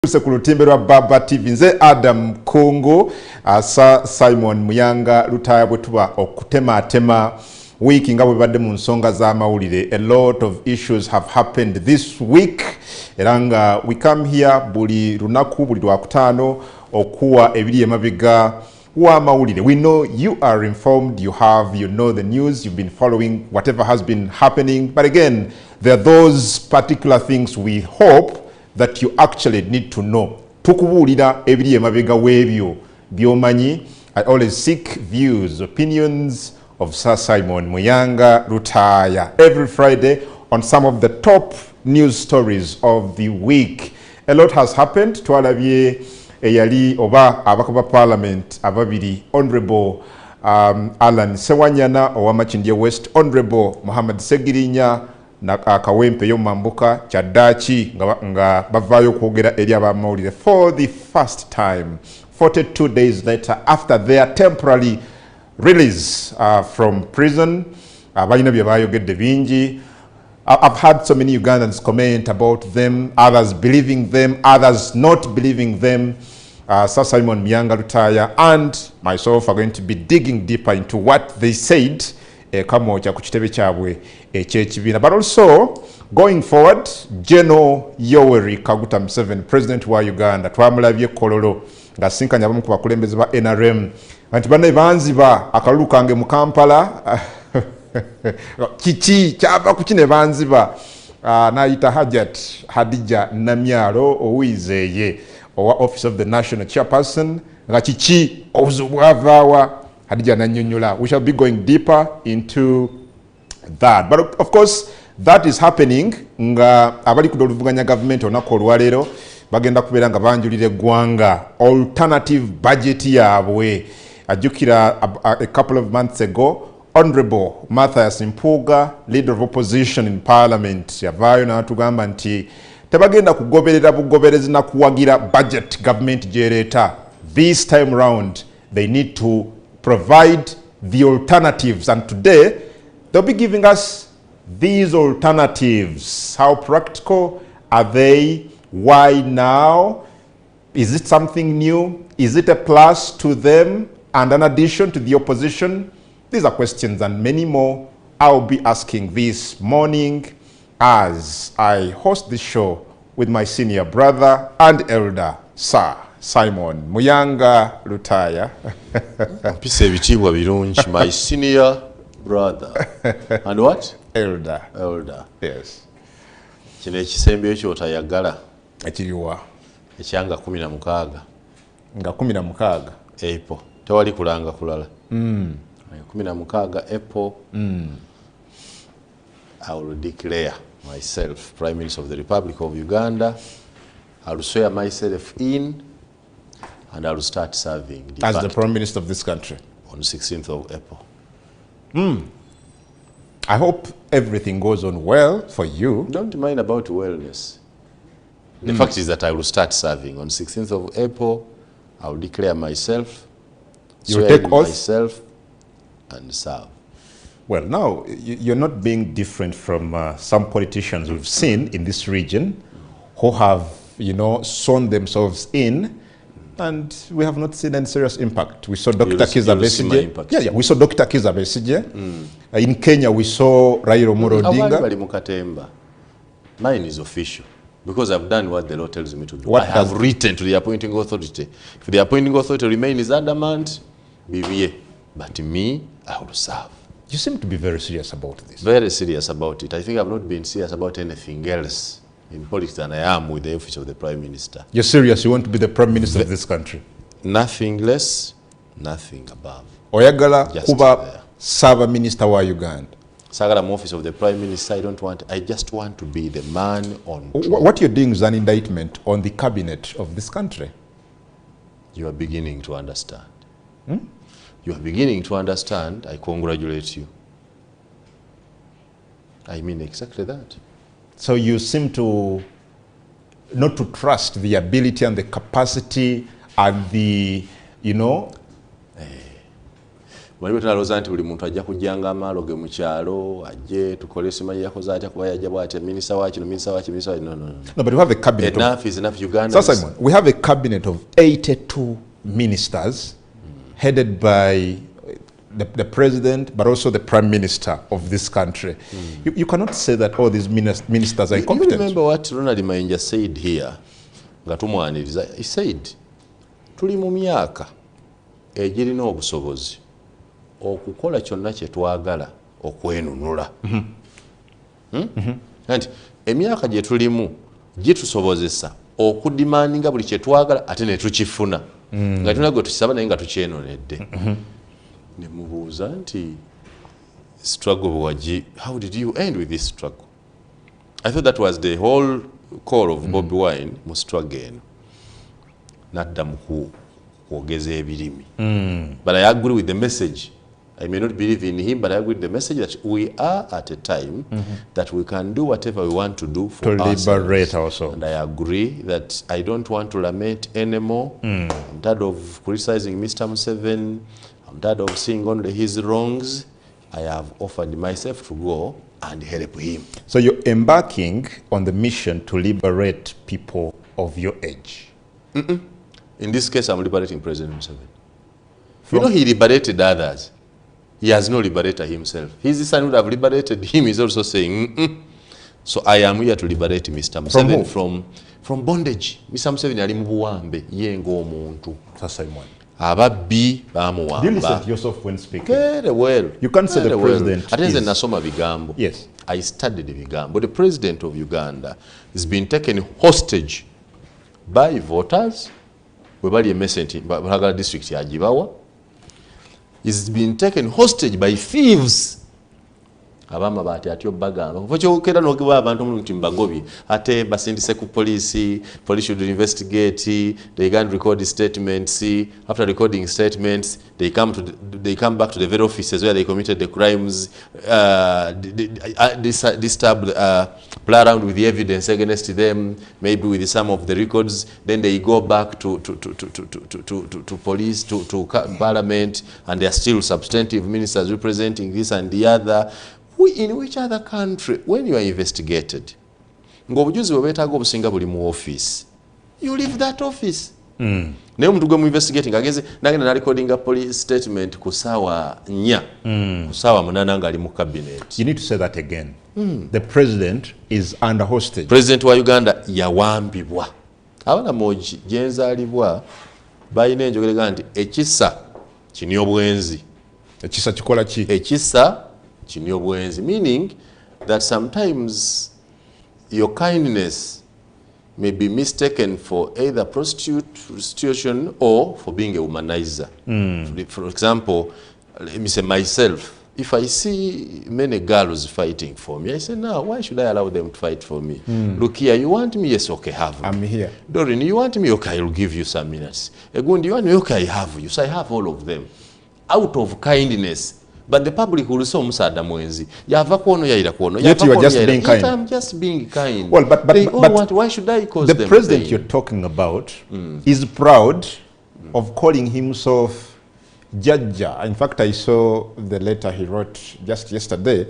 Ku lutimbe lwa Baba TV nze Adam Kungu asa Simon Muyanga Lutaaya bwe tuba okutematema wiki nga bwe badde mu nsonga za mawulire. A lot of issues have happened this week era nga we come here buli lunaku buli lwakutaano okuwa ebiri emabega wa mawulire. We know you are informed, you know the news, you've been following whatever has been happening, but again there are those particular things we hope that you actually need to know. Tukubuulira ebiri emabega w'ebyo by'omanyi. I always seek views, opinions of Sir Simon Muyanga Lutaaya every Friday on some of the top news stories of the week. A lot has happened. Twalabye eyali oba abaka ba parliament ababiri, Honorable Alan Sewanyana owa Makindye West, Honorable Muhammad Segirinya na akawempe y'omambuka kyaddaaki nga bavaayo okwogera eri abamawulire for the first time 42 days later after their temporary release from prison. Balina bye baayogedde bingi. I've had so many Ugandans comment about them, others believing them, others not believing them. Sir Simon Muyanga Lutaaya and myself are going to be digging deeper into what they said kamoja ku kitebe kyabwe ekyekibiina. But also going forward, General Yoweri Kaguta Museveni, President wa Uganda, twamulabye Kololo nga sinkanya abamu ku bakulembeze ba NRM nti banne banziba akalulu kange mu Kampala kiki kyava ku kine banziba. Nayita Hadija Namyalo owizeye owa Office of the National Chairperson nga kiki obuzubwavaawa Hadija Nanyonyola. We shall be going deeper into that. But of course, that is happening. Nga abali kudoluvuganya government onako olwaleero bagenda kubeera nga banjulira eggwanga alternative budget yaabwe. Ajjukira a couple of months ago, Honorable Mathias Mpuuga, leader of opposition in parliament, yavaayo n'atugamba nti tebagenda kugoberera bugoberezi na kuwagira budget government gy'ereeta. This time round, they need to provide the alternatives, and today they'll be giving us these alternatives. How practical are they? Why now? Is it something new? Is it a plus to them and an addition to the opposition? These are questions and many more I'll be asking this morning as I host this show with my senior brother and elder, Sir Simon Muyanga Lutaaya. Mpise ebitiibwa birungi. My senior brother. And what? Elder. Elder. Yes. Kino ekisembyo ky'otayagala. Ekiriwa. Ekyanga 16. Nga 16. April. Tewali kulanga kulala. 16 April. I will declare myself Prime Minister of the Republic of Uganda. I will swear myself in and I will start serving as the Prime Minister of this country on the 16th of April. I hope everything goes on well for you. Don't mind about wellness. The fact is that I will start serving on 16th of April. I will declare myself, you will take oath myself, and serve. Well, now you're not being different from some politicians we've seen in this region who have, sown themselves in, and we have not seen any serious impact. We saw Dr. Kizza Besigye. We saw Dr. Kizza Besigye. In Kenya, we saw Raila Amolo Odinga. Mine is official because I've done what the law tells me to do. I have written to the appointing authority. If the appointing authority remains adamant, BVA. But me, I will serve. You seem to be very serious about this. Very serious about it. I think I've not been serious about anything else in politics than I am with the office of the Prime Minister. You're serious? You want to be the Prime Minister of this country? Nothing less, nothing above. Oyagala kuba Saba Minister wa Uganda. Sagala mu office of the Prime Minister, I just want to be the man on throne. What you're doing is an indictment on the cabinet of this country. You are beginning to understand. You are beginning to understand. I congratulate you. I mean exactly that. So you seem to not to trust the ability and the capacity and the, Omanyi bwe tunalowooza nti buli muntu ajja kujjanga amaalo ge mu kyalo ajje tukole simanyi yakoze atya kuba yajja bw'atya minisita wa kino minisita wa kino minisita wa kino No, but we have a cabinet enough is enough. Uganda So Simon, we have a cabinet of 82 ministers headed by the president, but also the prime minister of this country. You cannot say that all these ministers are incompetent. You remember what Ronald Mayinja said here? He said, tuli mu myaka egirina obusobozi okukola kyonna kye twagala okwenunula. Anti emyaka gye tulimu gitusobozesa okudimandinga buli kye twagala ate ne tukifuna. Nga tulina gwe tukisaba naye nga tukyenonedde. Ne mubuuza nti struggle bwagi, how did you end with this struggle? I thought that was the whole call of Bobi Wine mu struggle eno. Nadda mu kwogeza ebirimi. But I agree with the message. I may not believe in him, but I agree with the message that we are at a time that we can do whatever we want to do for ourselves. To liberate also. And I agree that I don't want to lament anymore. I'm tired of criticizing Mr. Museveni. I'm tired of seeing only his wrongs. I have offered myself to go and help him. So you're embarking on the mission to liberate people of your age? In this case, I'm liberating President Museveni. You know, he liberated others. He has no liberator himself. His son would have liberated him. He's also saying, So I am here to liberate Mr. Museveni from bondage. Mr. Museveni ali mu buwambe ye ng'omuntu. Ababbi bamuwamba. Do you listen to yourself when speaking? Very well. You can't say the president Ate nze nasoma bigambo. Yes. I studied bigambo. The president of Uganda has been taken hostage by voters. We bali emesenti Bulagala district ya Jibawa. He's been taken hostage by thieves. Abama bati atyo bagamba. Kufocho kera nogiwa abantu mu timbagobi. Ate basindise ku police should investigate, they can record statements. After recording statements, they come back to the very offices where they committed the crimes, disturb, play around with the evidence against them, maybe with some of the records. Then they go back to police, to parliament, and they are still substantive ministers representing this and the other. In which other country, when you are investigated, ng'obujuzi bwe beetaaga obusinga buli mu office, you leave that office. Naye omuntu gwe mu investigating ageze nagenda na recording a police statement ku ssaawa 4 ku ssaawa 8 ng'ali mu cabinet. You need to say that again. The president is under hostage. President wa Uganda yawambibwa. Abalamogi gye nzaalibwa balina enjogerega nti ekisa kini obwenzi. Ekisa kikola ki? Ekisa meaning that sometimes your kindness may be mistaken for either prostitution or for being a womanizer. For example, let me say myself, if I see many girls fighting for me, I say, no, why should I allow them to fight for me? Look here, you want me? Yes, okay, have me. I'm here. Doreen, you want me? Okay, I'll give you some minutes. Egundi, you want me? Okay, I have you. So I have all of them. Out of kindness. But the public will say, Musada Mwenzi, yava kuono yaira kuono. Yet you are just being kind. I'm just being kind. Well, but why should I cause them the president pain? You're talking about is proud of calling himself Jajja. In fact, I saw the letter he wrote just yesterday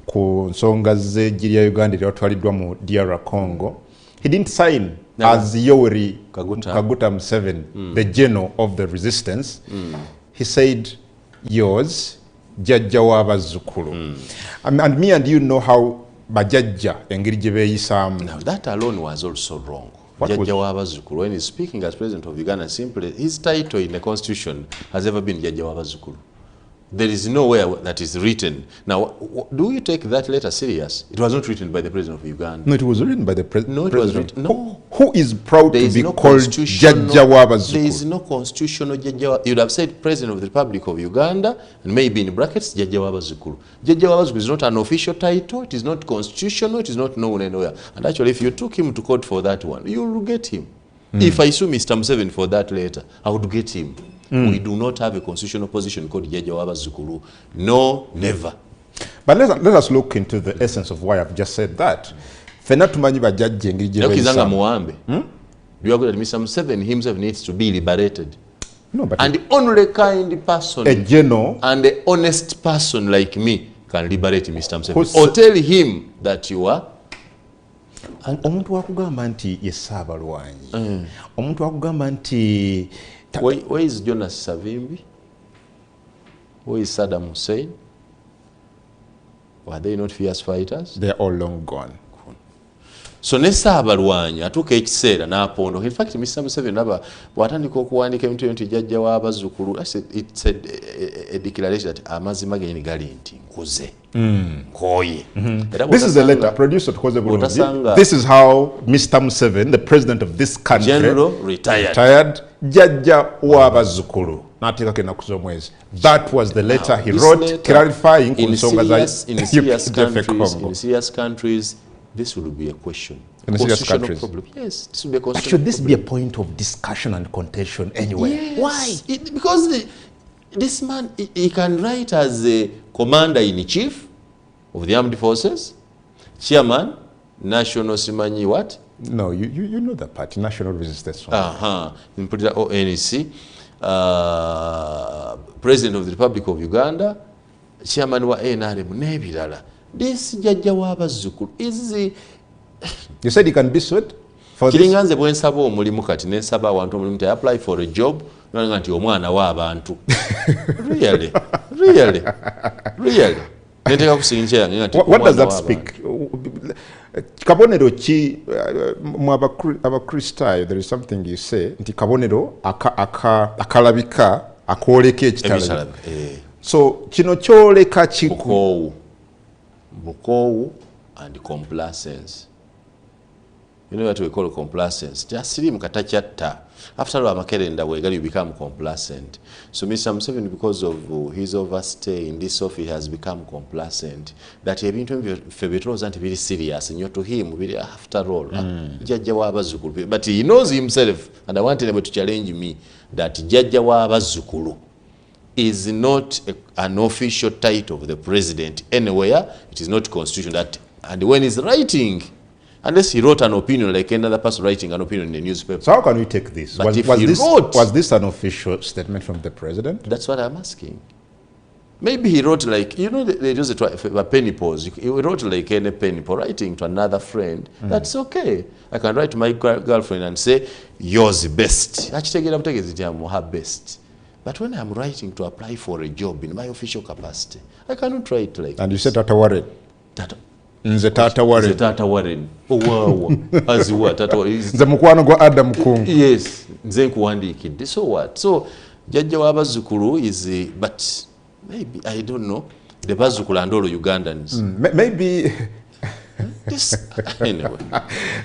ku nsonga ze jiri ya Uganda lyatwaliddwa mu DR Congo. He didn't sign as Yoweri Kaguta Museveni, the general of the resistance. He said, yours, Jajja w'abazzukulu. And me and you know how bajajja engeri gye beeyisamu. Now that alone was also wrong. Jajja w'abazzukulu, when he's speaking as president of Uganda, simply his title in the constitution has ever been Jajja w'abazzukulu. There is nowhere that is written. Now, do you take that letter serious? It was not written by the president of Uganda. No, it was written by the president. No, it was written. No. Who is proud to be called Jajja w'abazzukulu? There is no constitutional Jajja. You'd have said president of the Republic of Uganda, and maybe in brackets, Jajja w'abazzukulu. Jajja w'abazzukulu is not an official title. It is not constitutional. It is not known anywhere. And actually, if you took him to court for that one, you will get him. If I sue Mr. Museveni for that letter, I would get him. We do not have a constitutional position called Jajja w'abazzukulu. No, never. But let us look into the essence of why I've just said that. Fena tumanyi bajajja engeri gye Kizanga muwambe. Do you agree that Mr. Museveni himself needs to be liberated? No, but and only a kind person, a general and an honest person like me can liberate Mr. Museveni. Or tell him that you are. omuntu wakugamba nti ye Ssaabalwanyi, omuntu wakugamba nti where is Jonas Savimbi? Where is Saddam Hussein? Were they not fierce fighters? they are all long gone. So ne Ssaabalwanyi atuuka ekiseera n'apondo. In fact, Mr. Museveni naba bw'atandika okuwandiika ebintu nti jjajja w'abazzukulu, it's a declaration that amazima gennyini gali nti nkuze nkooye. This is a letter produced at This is how Mr. Museveni, the president of this country, General retired. Jjajja w'abazzukulu n'ateekako ennaku z'omwezi. That was the letter he wrote clarifying ku nsonga za in serious countries. This will be a question. In serious countries. Problem. Yes, this will be a But should this be a point of discussion and contention anyway? Yes. Why? Because this man, he can write as a commander-in-chief of the armed forces, chairman, national simanyi what? No, you know that party, National Resistance Front. ONC, president of the Republic of Uganda, chairman wa NRM n'ebirala. This jjajja w'abazzukulu is You said he can be sued for this? Kiringa nze bwe nsaba omulimu kati ne nsaba abantu omulimu to apply for a job nanga nti omwana w'abantu. Really? Nenteka kusinja yange nga nti What does that speak? Kabonero ki mu abakristaayo, there is something you say nti kabonero akalabika akwoleka ekitala. So kino kyoleka kiku Bukowu and complacence. You know what we call complacence? Just siri mukatachatta. After all, Makerenda we you become complacent. So Mr. Museveni, because of his overstay in this office, has become complacent. That he been wasn't very serious, and you're to him, very after all. But he knows himself, and I want him to challenge me that Jajja Wabazukulu is not an official title of the president anywhere. It is not constitution that, and when he's writing, unless he wrote an opinion like another person writing an opinion in the newspaper. So how can we take this? Was this an official statement from the president? That's what I'm asking. Maybe he wrote like, you know, they use a penny pause. He wrote like any penny pause, writing to another friend. That's okay. I can write to my girlfriend and say, yours best. Actually, her best. But when I'm writing to apply for a job in my official capacity, I cannot write like And you said Tata Warren. Nze Tata Warren. Nze Tata Warren. Oh, wow. As you what? Tata Warren. Nze mukwano gwa Adam Kungu. Yes. Nze nkuwandiikidde. So what? So, Jajja w'abazzukulu is, but maybe, I don't know, the bazzukulu and all Ugandans. Maybe... This, anyway.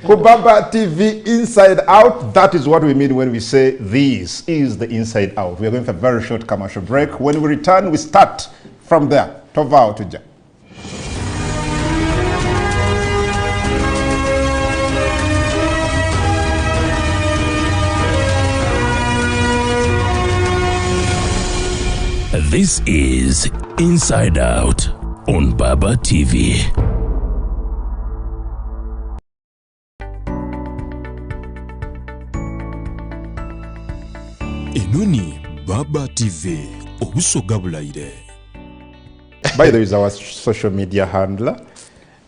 Kubaba TV Inside Out, that is what we mean when we say this is the Inside Out. We are going for a very short commercial break. When we return, we start from there. Tova Otuja. This is Inside Out on Baba TV. Enoni Baba TV obusoga bulaire. By the way, is our social media handler.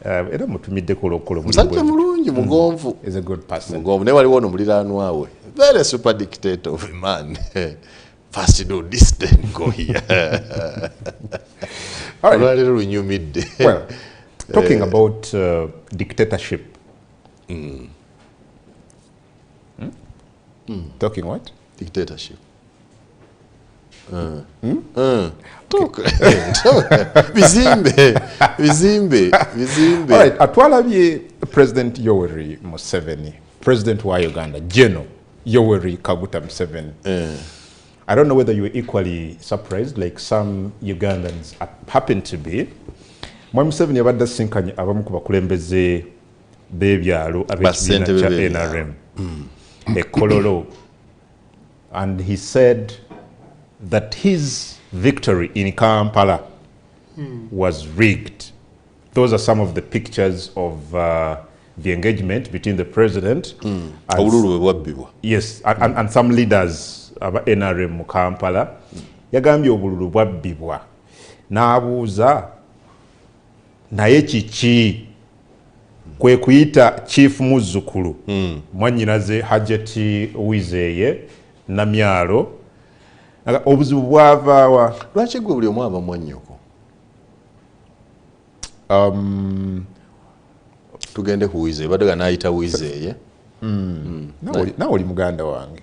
Era mutumidde kolokolo musajja mulungi mugonvu. Is a good person. Mugonvu ne waliwo omuliraanwa we. Very super dictator of a man. First do this, then go here. All right. Well, talking about dictatorship. Talking what? Dictatorship. Bizimbe. All right. Atwalabye President Yoweri Museveni, President wa Uganda, General Yoweri Kaguta Museveni. I don't know whether you were equally surprised, like some Ugandans happen to be. Museveni yabadde asinkanye abamu ku bakulembeze b'ebyalo ab'ekibiina kya NRM e Kololo, and he said that his victory in Kampala was rigged. Those are some of the pictures of the engagement between the president and, yes, and some leaders aba NRM mu Kampala yagambye obululu bwabbibwa n'abuuza naye kiki kwe kuyita chief muzzukulu mwannyinaze Hajati Wizeye Namyalo obuzibu bwavaawa lwaki gwe buli omu aba mwannyoko tugende ku Wizeye baddaga n'ayita Wizeye nawe oli muganda wange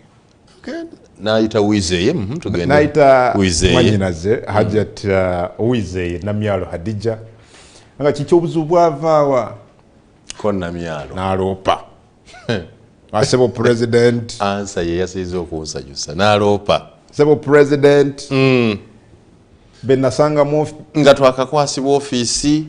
n'ayita Wizeye tugende n'ayita mwannyinaze Hajati Wizeye Namyalo Hadija nga kiki obuzibu bwavaawa ko Namyalo n'aloopa asebo president ansa ye yasize okunsanyusa n'aloopa sebo president benasanga mu nga twakakwasibwa ofiisi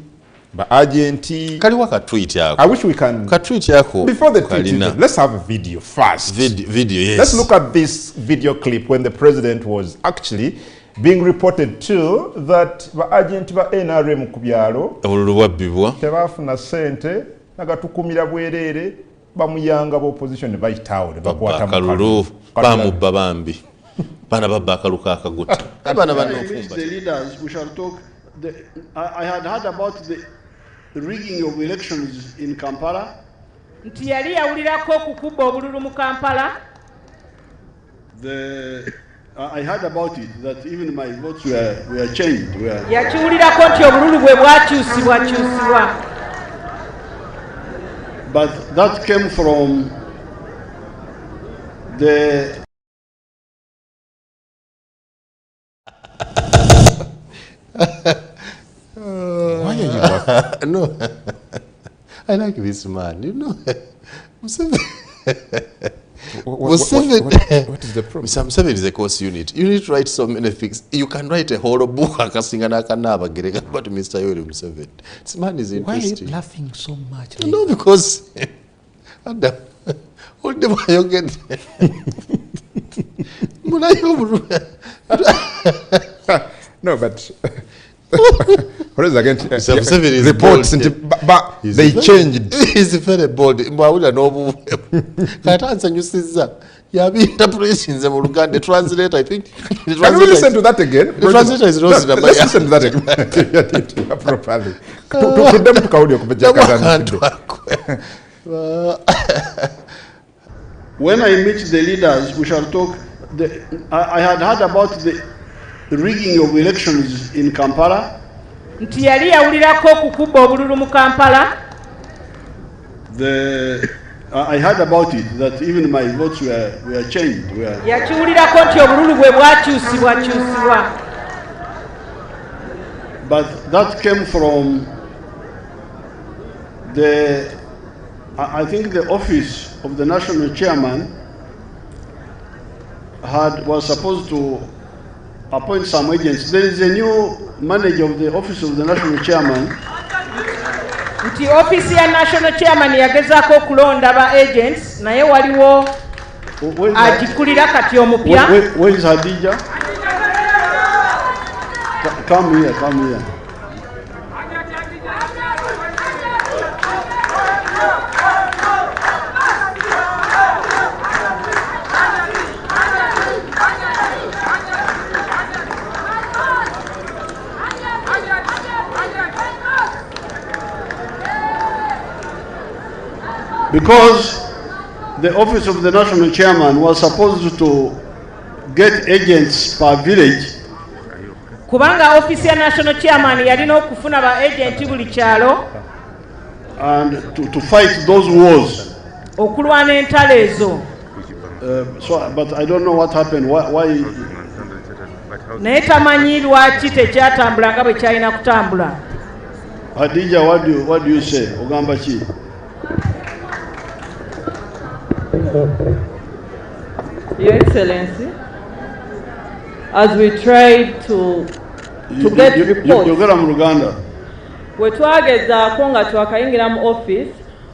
ba agenti kaliwa ka tweet yako I wish we can ka tweet yako before the tweet let's have a video first video yes let's look at this video clip when the president was actually being reported to that ba agenti ba NRM ku byalo obululu bwabbibwa tebafuna sente nagatukumira bwerere bamuyanga ba opposition bayitawo bakwata mu kalulu bamubba bambi bana babba akaluka akaguta abana banofumba the leaders we shall talk I had heard about the rigging of elections in Kampala nti yali yawulirako okukuba obululu mu Kampala I heard about it that even my votes were changed yakiwulirako nti obululu bwe bwakyusibwa but that came from the why are you laughing? No I like this man you know Museveni what is the problem? Museveni is a course unit. You need to write so many things. You can write a whole book akasinga nakanaba gereka about Mr. Yoweri Museveni. This man is interesting. Why are you laughing so much? Like no, because Adam, all the way you get no, but what is again? Reports but they changed. He's very bold. Mbawula no katanza nyusiza. Yabi interpretations mu Luganda. The translator, I think. Can we listen to that again? The translator is Rose. Let's listen to that again. Properly. Tudem tukaudio kupeja kazana. When I meet the leaders, we shall talk. I had heard about the rigging of elections in Kampala. Nti yali yawulirako okukuba obululu mu Kampala. I heard about it that even my votes were changed. Yakiwulirako nti obululu bwe bwakyusibwa. But that came from I think the office of the national chairman was supposed to appoint some agents. There is a new manager of the office of the national chairman. Nti office ya national chairman yagezaako okulonda ba agents naye waliwo agikulira kati omupya. Where is Hadija? Come here. Because the office of the national chairman was supposed to get agents per village. Kubanga office ya national chairman yalina okufuna ba agenti buli kyalo and to fight those wars. Okulwana entalo ezo. But I don't know what happened. Why? Naye tamanyi lwaki tekyatambula nga bwe kyalina kutambula. Hadija, what do you say? Ogamba ki? Your Excellency, as we tried to get reports, we twagezaako nga twakayingira mu office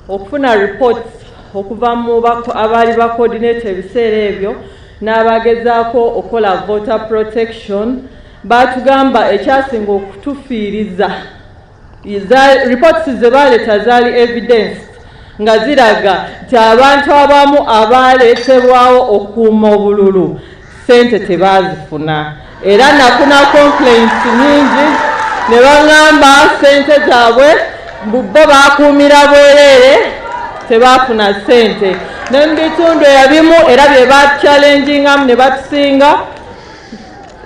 okufuna reports okuva mu abaali ba coordinate ebiseera ebyo n'abagezaako okola voter protection baatugamba ekyasinga okutufiiriza reports ze baaleeta zaali evidence nga ziraga nti abantu abamu abaaleetebwawo okuuma obululu sente tebazifuna era nafuna complaints nyingi ne baŋŋamba sente zaabwe bo bakuumira bwereere tebafuna sente ne mu bitundu ebimu era bye bachallengingamu ne batusinga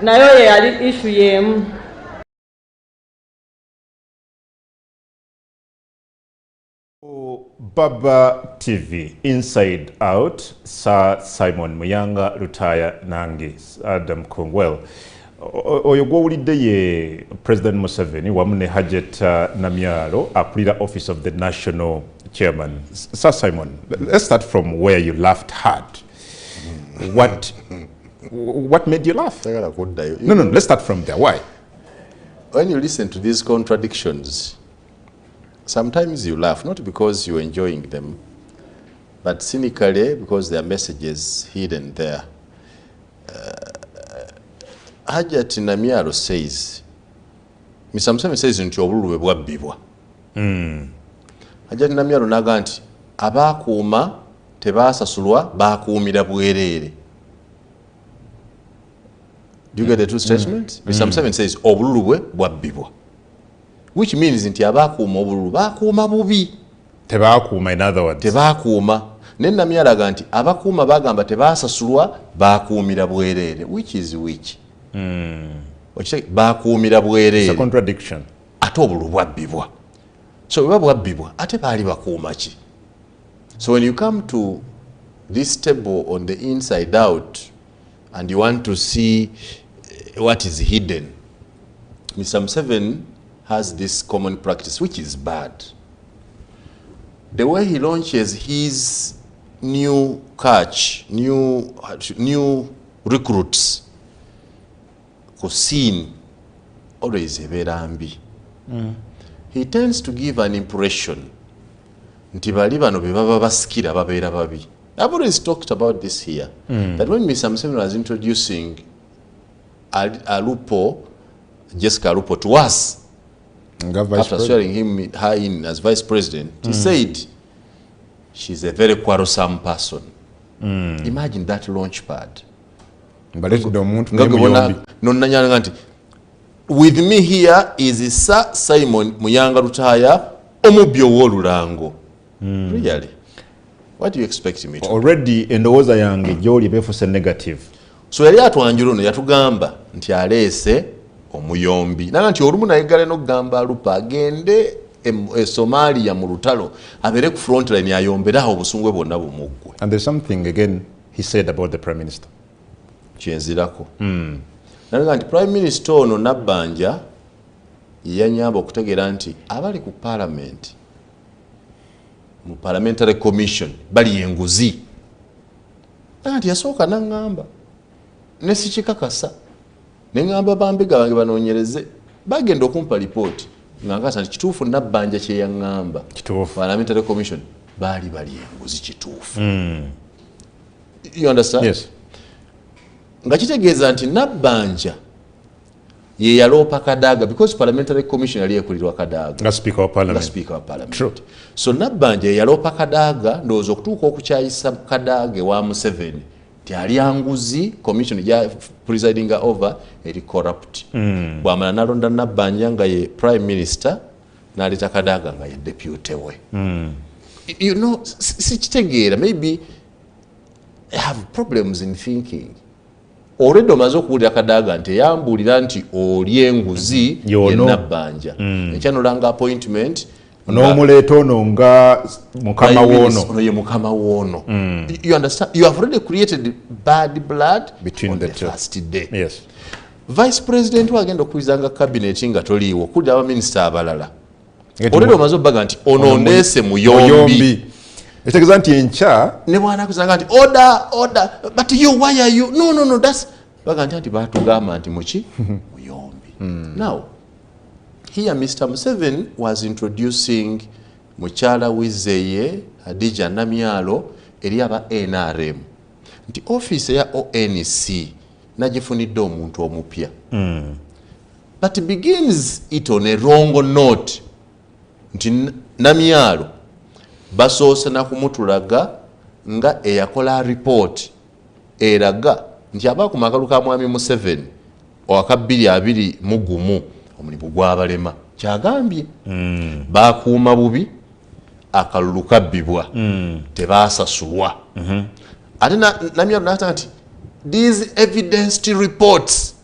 nayo ye yali issue y'emu. Baba TV Inside Out, Sir Simon Muyanga, Lutaaya nange Adam Kungu. Well, oyo gwowulidde ye President Museveni wamu ne Hajat Namyalo akulira Office of the National Chairman. Sir Simon, let's start from where you laughed hard. What made you laugh? No, let's start from there. Why? When you listen to these contradictions, sometimes you laugh, not because you're enjoying them, but cynically because there are messages hidden there. Hajat Namyalo says, Mr. Museveni says nti obululu bwabbibwa. Hajat Namyalo naga nti abakuuma tebasasulwa bakuumira bwereere. Do you get the two statements? Mr. Museveni says obululu bwabbibwa, which means nti abakuuma obululu bakuuma bubi. Tebakuuma, in other words. Tebakuuma. Ne Namyalo aga nti abakuuma bagamba tebasasulwa bakuumira bwereere. Which is which? Bakuumira bwereere. It's a contradiction. Ate obululu bwabbibwa. So bwe bwabbibwa ate baali bakuuma ki? So when you come to this table on the inside out and you want to see what is hidden, Mr. Museveni has this common practice, which is bad. The way he launches his new catch, new recruits, scene, always ebeera mbi. He tends to give an impression nti bali bano be baba basikira babeera babi. I've always talked about this here, that when Mr. Museveni was introducing Jessica Alupo to us, after swearing her in as vice president, he said she's a very quarrelsome person. Imagine that launch pad. With me here is Sir Simon Muyanga Lutaaya, omubbi ow'olulango. Really? What do you expect me to do? Already endowooza yange gy'oli beefuse negative. So yali atwanjula ono yatugamba nti aleese omuyombi. Naga nti olumu nayeggala n'okugamba Alupo agende e Somalia mu lutalo abeere ku front line ayomberaho obusungwe bwonna bumuggwe. And there's something again he said about the Prime Minister. Kyenzirako. Naga nti Prime Minister ono Nabbanja yanyamba okutegeera nti abali ku Parliament, mu Parliamentary Commission bali enguzi. Naga nti yasooka n'angamba ne sikikakasa ne ngamba bambega bange banoonyereze bagenda okumpa lipooti nga nkasa nti kituufu Nabbanja kye yaŋŋamba. Kituufu. Parliamentary Commission bali enguzi kituufu. You understand? Yes. Nga kitegeeza nti Nabbanja ye yaloopa Kadaga because Parliamentary Commission yali ekulirwa Kadaga. Nga Speaker of Parliament. Speaker of Parliament. True. So Nabbanja ye yaloopa Kadaga ndowooza okutuuka okukyayisa Kadaga wa Museveni nti ali anguzi commission ya presiding over eri corrupt. Bwamala nalonda Nabbanja nga ye Prime Minister n'aleeta Kadaga nga ye deputy we. You know, sikitegeera, maybe I have problems in thinking. Already omaze okuwulira Kadaga nti yambulira nti oli enguzi ye Nabbanja. Ekyanolanga appointment n'omuleeta ono nga mukama woono. Ono ye mukama woono. You understand? You have already created bad blood between the two. First day. Yes. Vice President wagenda okuyizanga cabinet nga toliiwo kudda abaminisita abalala. Already omaze obbaga nti ono ndeese muyombi. Ekitegeeza nti enkya ne bwana kuzanga nti order but you why are you no that's baga nti batugamba nti muki muyombi. Now here Mr. Museveni was introducing mukyala wizeye Hadija Namyalo eri aba NRM nti office ya ONC nagifunidde omuntu omupya. But begins it on a wrong note nti Namyalo basoose na kumutulaga nga eyakola report eraga nti abaakuma akalulu ka mwami Museveni owaka 2021 omulimu gw'abalema kyagambye baakuuma bubi akalulu kabbibwa tebaasasulwa ate namyalo n'ata nti these evidence reports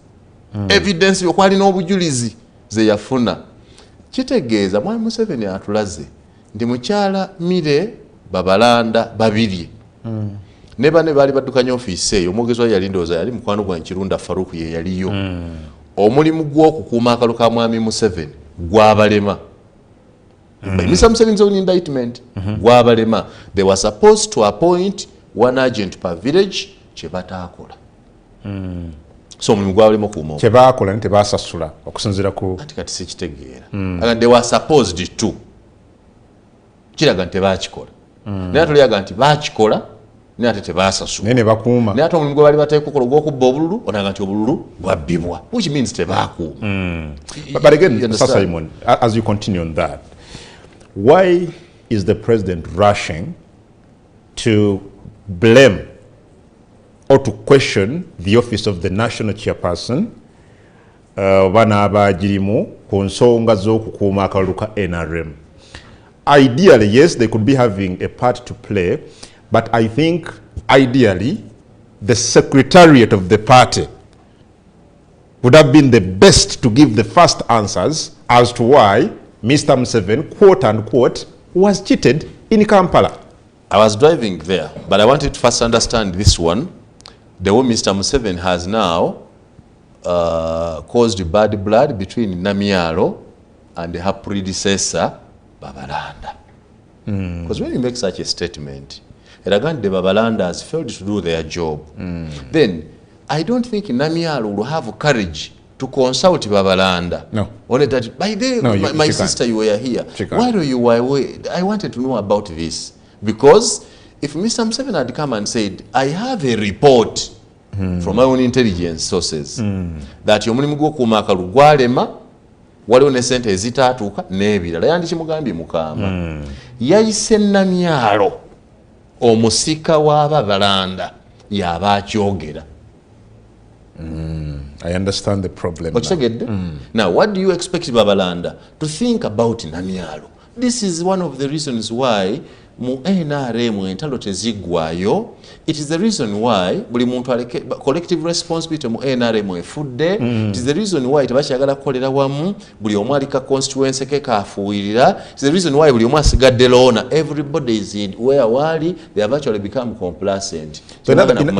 evidence yokwali n'obujulizi ze yafuna kitegeeza mwami Museveni atulaze ndi mukyala Mire Babalanda babiri ne bane baali baddukanya ofiisi eyo omwogezi wa yali ndowooza yali mukwano gwa Nkirunda Faruku ye yaliyo omulimu gw'okukuuma akalulu ka mwami Museveni gw'abalema Mr. Museveni's own indictment gw'abalema they were supposed to appoint one agent per village kye bataakola so omulimu gw'abalema okuuma kye baakola ne tebaasasula okusinziira ku kati sikitegeera they were supposed to kiraga nti tebaakikola naye ate oliyaga nti baakikola naye ate tebaasasula ne bakuuma naye ate omulimu gwe baali bateeka okukola ogw'okubba obululu onaga nti obululu bwabbibwa which means tebaakuuma but again Sir Simon, as you continue on that, why is the president rushing to blame or to question the office of the national chairperson bana abagirimu ku nsonga z'okukuuma akalulu ka NRM? Ideally, yes, they could be having a part to play, but I think ideally the secretariat of the party would have been the best to give the first answers as to why Mr. Museveni, quote unquote, was cheated in Kampala. I was driving there, but I wanted to first understand this one. The way Mr. Museveni has now caused bad blood between Namyalo and her predecessor, Babalanda. Because when you make such a statement, again, the Babalandas failed to do their job. Then, I don't think Namyalo will have courage to consult Babalanda. No. Only that, by the No, my she sister, can't. you were here. She can't. Why do you were away? I wanted to know about this. Because if Mr. Museveni had come and said, I have a report from my own intelligence sources that yomulimu gw'okukuuma akalulu gwalema waliwo ne sente ezitaatuuka n'ebirala yandikimugambye Mukama yayise Namyalo omusika w'Ababalanda y'aba akyogera. I understand the problem now. Now, what do you expect Babalanda to think about Namyalo? This is one of the reasons why mu NRM entalo teziggwayo. It is the reason why buli muntu aleke collective responsibility mu NRM efudde. It is the reason why tebakyagala kukolera wamu buli omu alika constituency ke kafuuyirira. It is the reason why buli omu asigadde loona. Everybody is in where wali they have actually become complacent. So in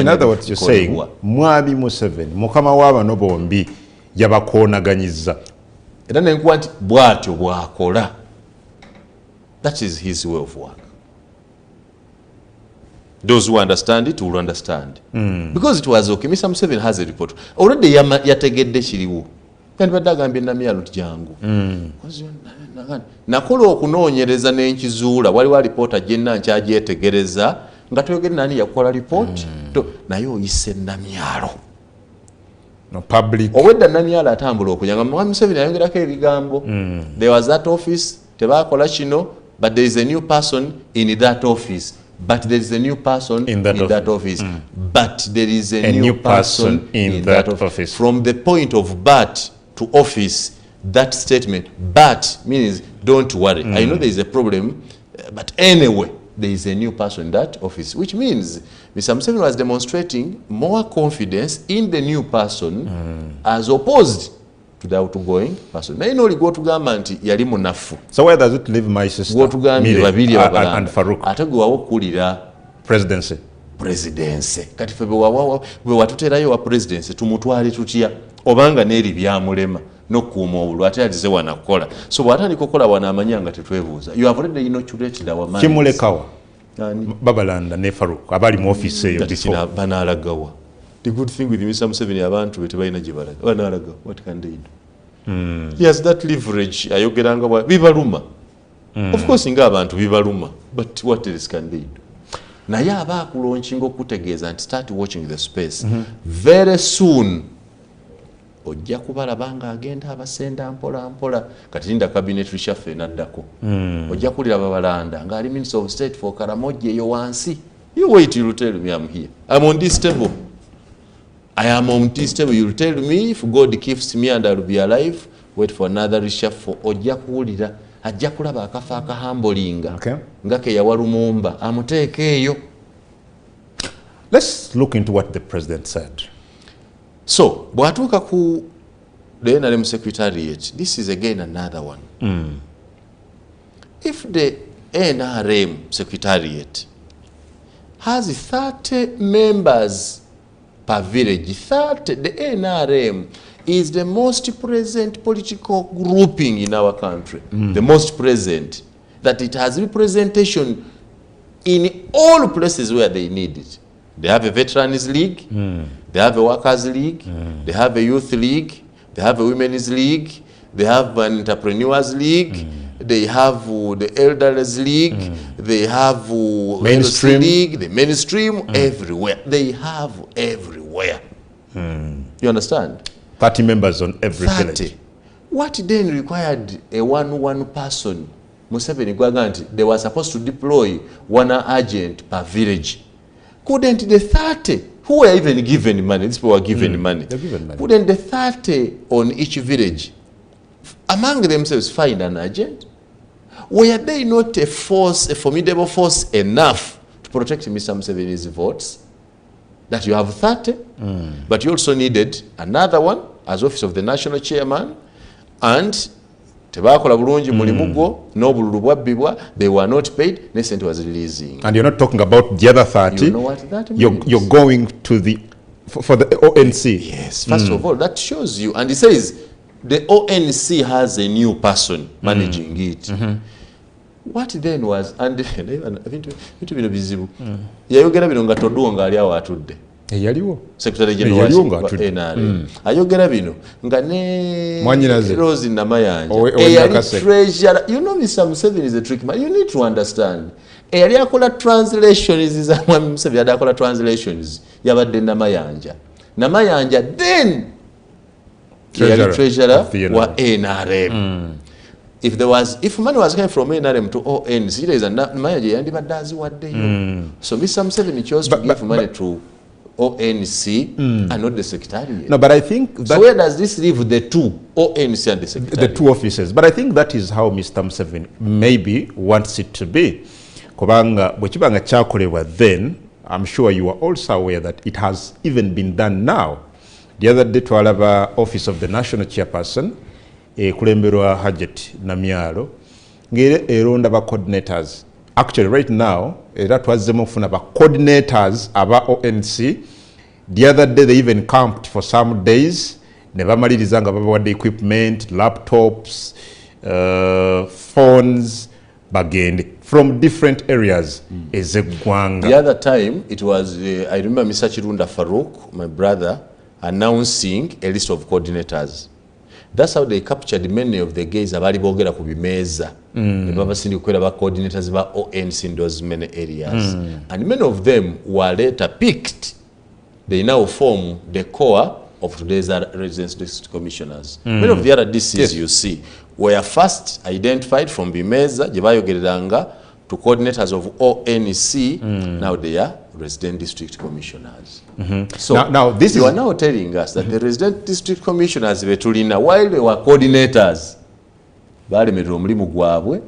other words, you're saying Mwami Museveni mukama w'abano bombi yabakoonaganyizza. Era nenkuwa nti bw'atyo bw'akola. That is his way of work. Those who understand it will understand. Because it was okay. Mr. Museveni has a report. Already yategedde kiriwo. Yandibadde agambye Namyalo nti jangu. Nakola okunoonyereza n'enkizuula waliwo alipoota gyenna nkyagyetegereza nga toyogere nani yakola report naye oyise Namyalo. No public. Obwedda Namyalo atambula okujanga Mwami Museveni ayongerako ebigambo. There was that office tebaakola kino but there is a new person in that office. But there is a new person in that office. But there is a new person in that office. From the point of but to office, that statement, but means don't worry. I know there is a problem, but anyway, there is a new person in that office, which means Mr. Museveni was demonstrating more confidence in the new person as opposed to the outgoing person. Naye noli gw'otugamba nti yali munafu. So where does it leave my sister Gw'otugambye babiri Ababalanda and Farouk? Ate gwe wawokulira Presidency. Kati ffe bwe watuterayo wa presidency tumutwale tutya obanga n'eri byamulema n'okukuuma obululu ate yalize wanakukola. So bw'atandika okukola wano amanya nga tetwebuuza. You have already inoculated our minds. Kimulekawa Babalanda ne Farouk abali mu office eyo before. Banaalagawa. The good thing with Mr. Museveni abantu be tebalina gye balaga. Banaalagawa. What can they do? He has that leverage. Ayogeranga bibaluma. Of course nga abantu bibaluma. But what else can they do? Naye aba akulaunchinga okutegeeza nti start watching the space. Very soon ojja kubalaba nga agenda abasenda mpola mpola kati linda cabinet reshuffle naddako. Ojja kulira Babalanda nga ali Minister of State for Karamoja eyo wansi. You wait, you tell me I'm here. I'm on this table. I am on this table. You'll tell me if God keeps me and I'll be alive. Wait for another reshuffle. Ojja kuwulira ajja kulaba akafa akahambolinga. Okay. Ngake yawa Lumumba amuteeke eyo. Let's look into what the president said. So, bwatuuka ku the NRM Secretariat, this is again another one. If the NRM Secretariat has 30 members per village, 30, the NRM is the most present political grouping in our country, the most present, that it has representation in all places where they need it. They have a Veterans League, they have a Workers League, they have a Youth League, they have a Women's League, they have an Entrepreneurs League, they have the Elders League, they have Mainstream League, the mainstream, everywhere. They have everywhere. You understand? 30 members on every 30. village. What then required a one person? Museveni Gwaganti, they were supposed to deploy one agent per village. Couldn't the 30 who were even given money, these people were given money, couldn't the 30 on each village among themselves find an agent? Were they not a force, a formidable force enough to protect Mr. Museveni's votes? That you have 30, but you also needed another one as office of the national chairman, and tebakola bulungi mulimu gwo n'obululu bwabbibwa, they were not paid, Nesent was releasing. And you're not talking about the other 30. You know what that means? You're going to the for the ONC. Yes, first of all, that shows you, and it says the ONC has a new person managing it. What then was, and bitu bino bizibu, yayogera bino nga Toduo nga ali awo atudde. Yaliwo. Secretary General wa NRM. Ayogera bino nga ne Rose Namayanja. Eyali treasurer. You know Mr. Museveni is a trick man. You need to understand. Eyali akola translations za Mwami Museveni, yali akola translations yabadde Namayanja. Namayanja then treasurer wa NRM. If money was coming from NRM to ONC, there is a Namayanja yandibadde aziwaddeyo. So Mr. Museveni chose to give money to ONC and not the secretariat. No, but I think that, so where does this leave the two, ONC and the secretariat? The two offices. But I think that is how Mr. Museveni maybe wants it to be. Kubanga bwekibanga kyakolebwa then, I'm sure you are also aware that it has even been done now. The other day twalaba office of the national chairperson kulemberwa Hajet Namyalo ngere eronda ba coordinators. Actually, right now, that was the coordinators aba ONC. The other day, they even camped for some days. Nebamalilizanga babawa the equipment, laptops, phones, bagende from different areas. The other time, it was, I remember Mr. Chirunda Farouk, my brother, announcing a list of coordinators. That's how they captured many of the gays abali bogera ku bimeza. Baba sindi kwera ba coordinators ba ONC in those many areas. And many of them were later picked. They now form the core of today's residence district commissioners. Many of the other DCs you see were first identified from bimeza jebayogeranga to coordinators of ONC. Now they are resident district commissioners. So now this you are now telling us that the resident district commissioners betulina while they were coordinators balemerera omulimu gwabwe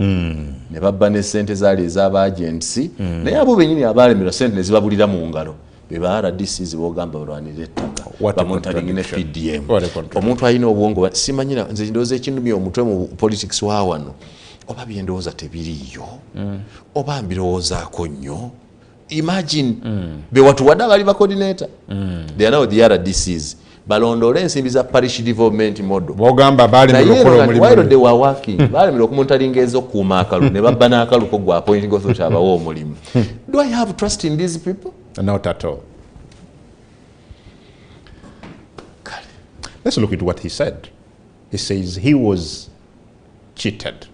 ne babba ne ssente zaali ez'aba agency naye abo benyini abalemerera ssente ne zibabulira mu ngalo be ba RDCs bogamba balwanira ettaka bamontalingi ne PDM. Omuntu alina obwongo simanyira nze ndowooza ekindumya omutwe mu politics wa wano oba byendowooza tebiriyo oba mbirowoozaako nnyo. Imagine be watu wada bali ba coordinator. They are now the RDCs. Balondole ensimbi za parish development model. Bogamba bali mulokola omulimu. While they were working, bali mulokumontalinga ezo kuma akalu ne babba n'akaluko gwa appointing authority abawo omulimu. Do I have trust in these people? Not at all. Let's look at what he said. He says he was cheated.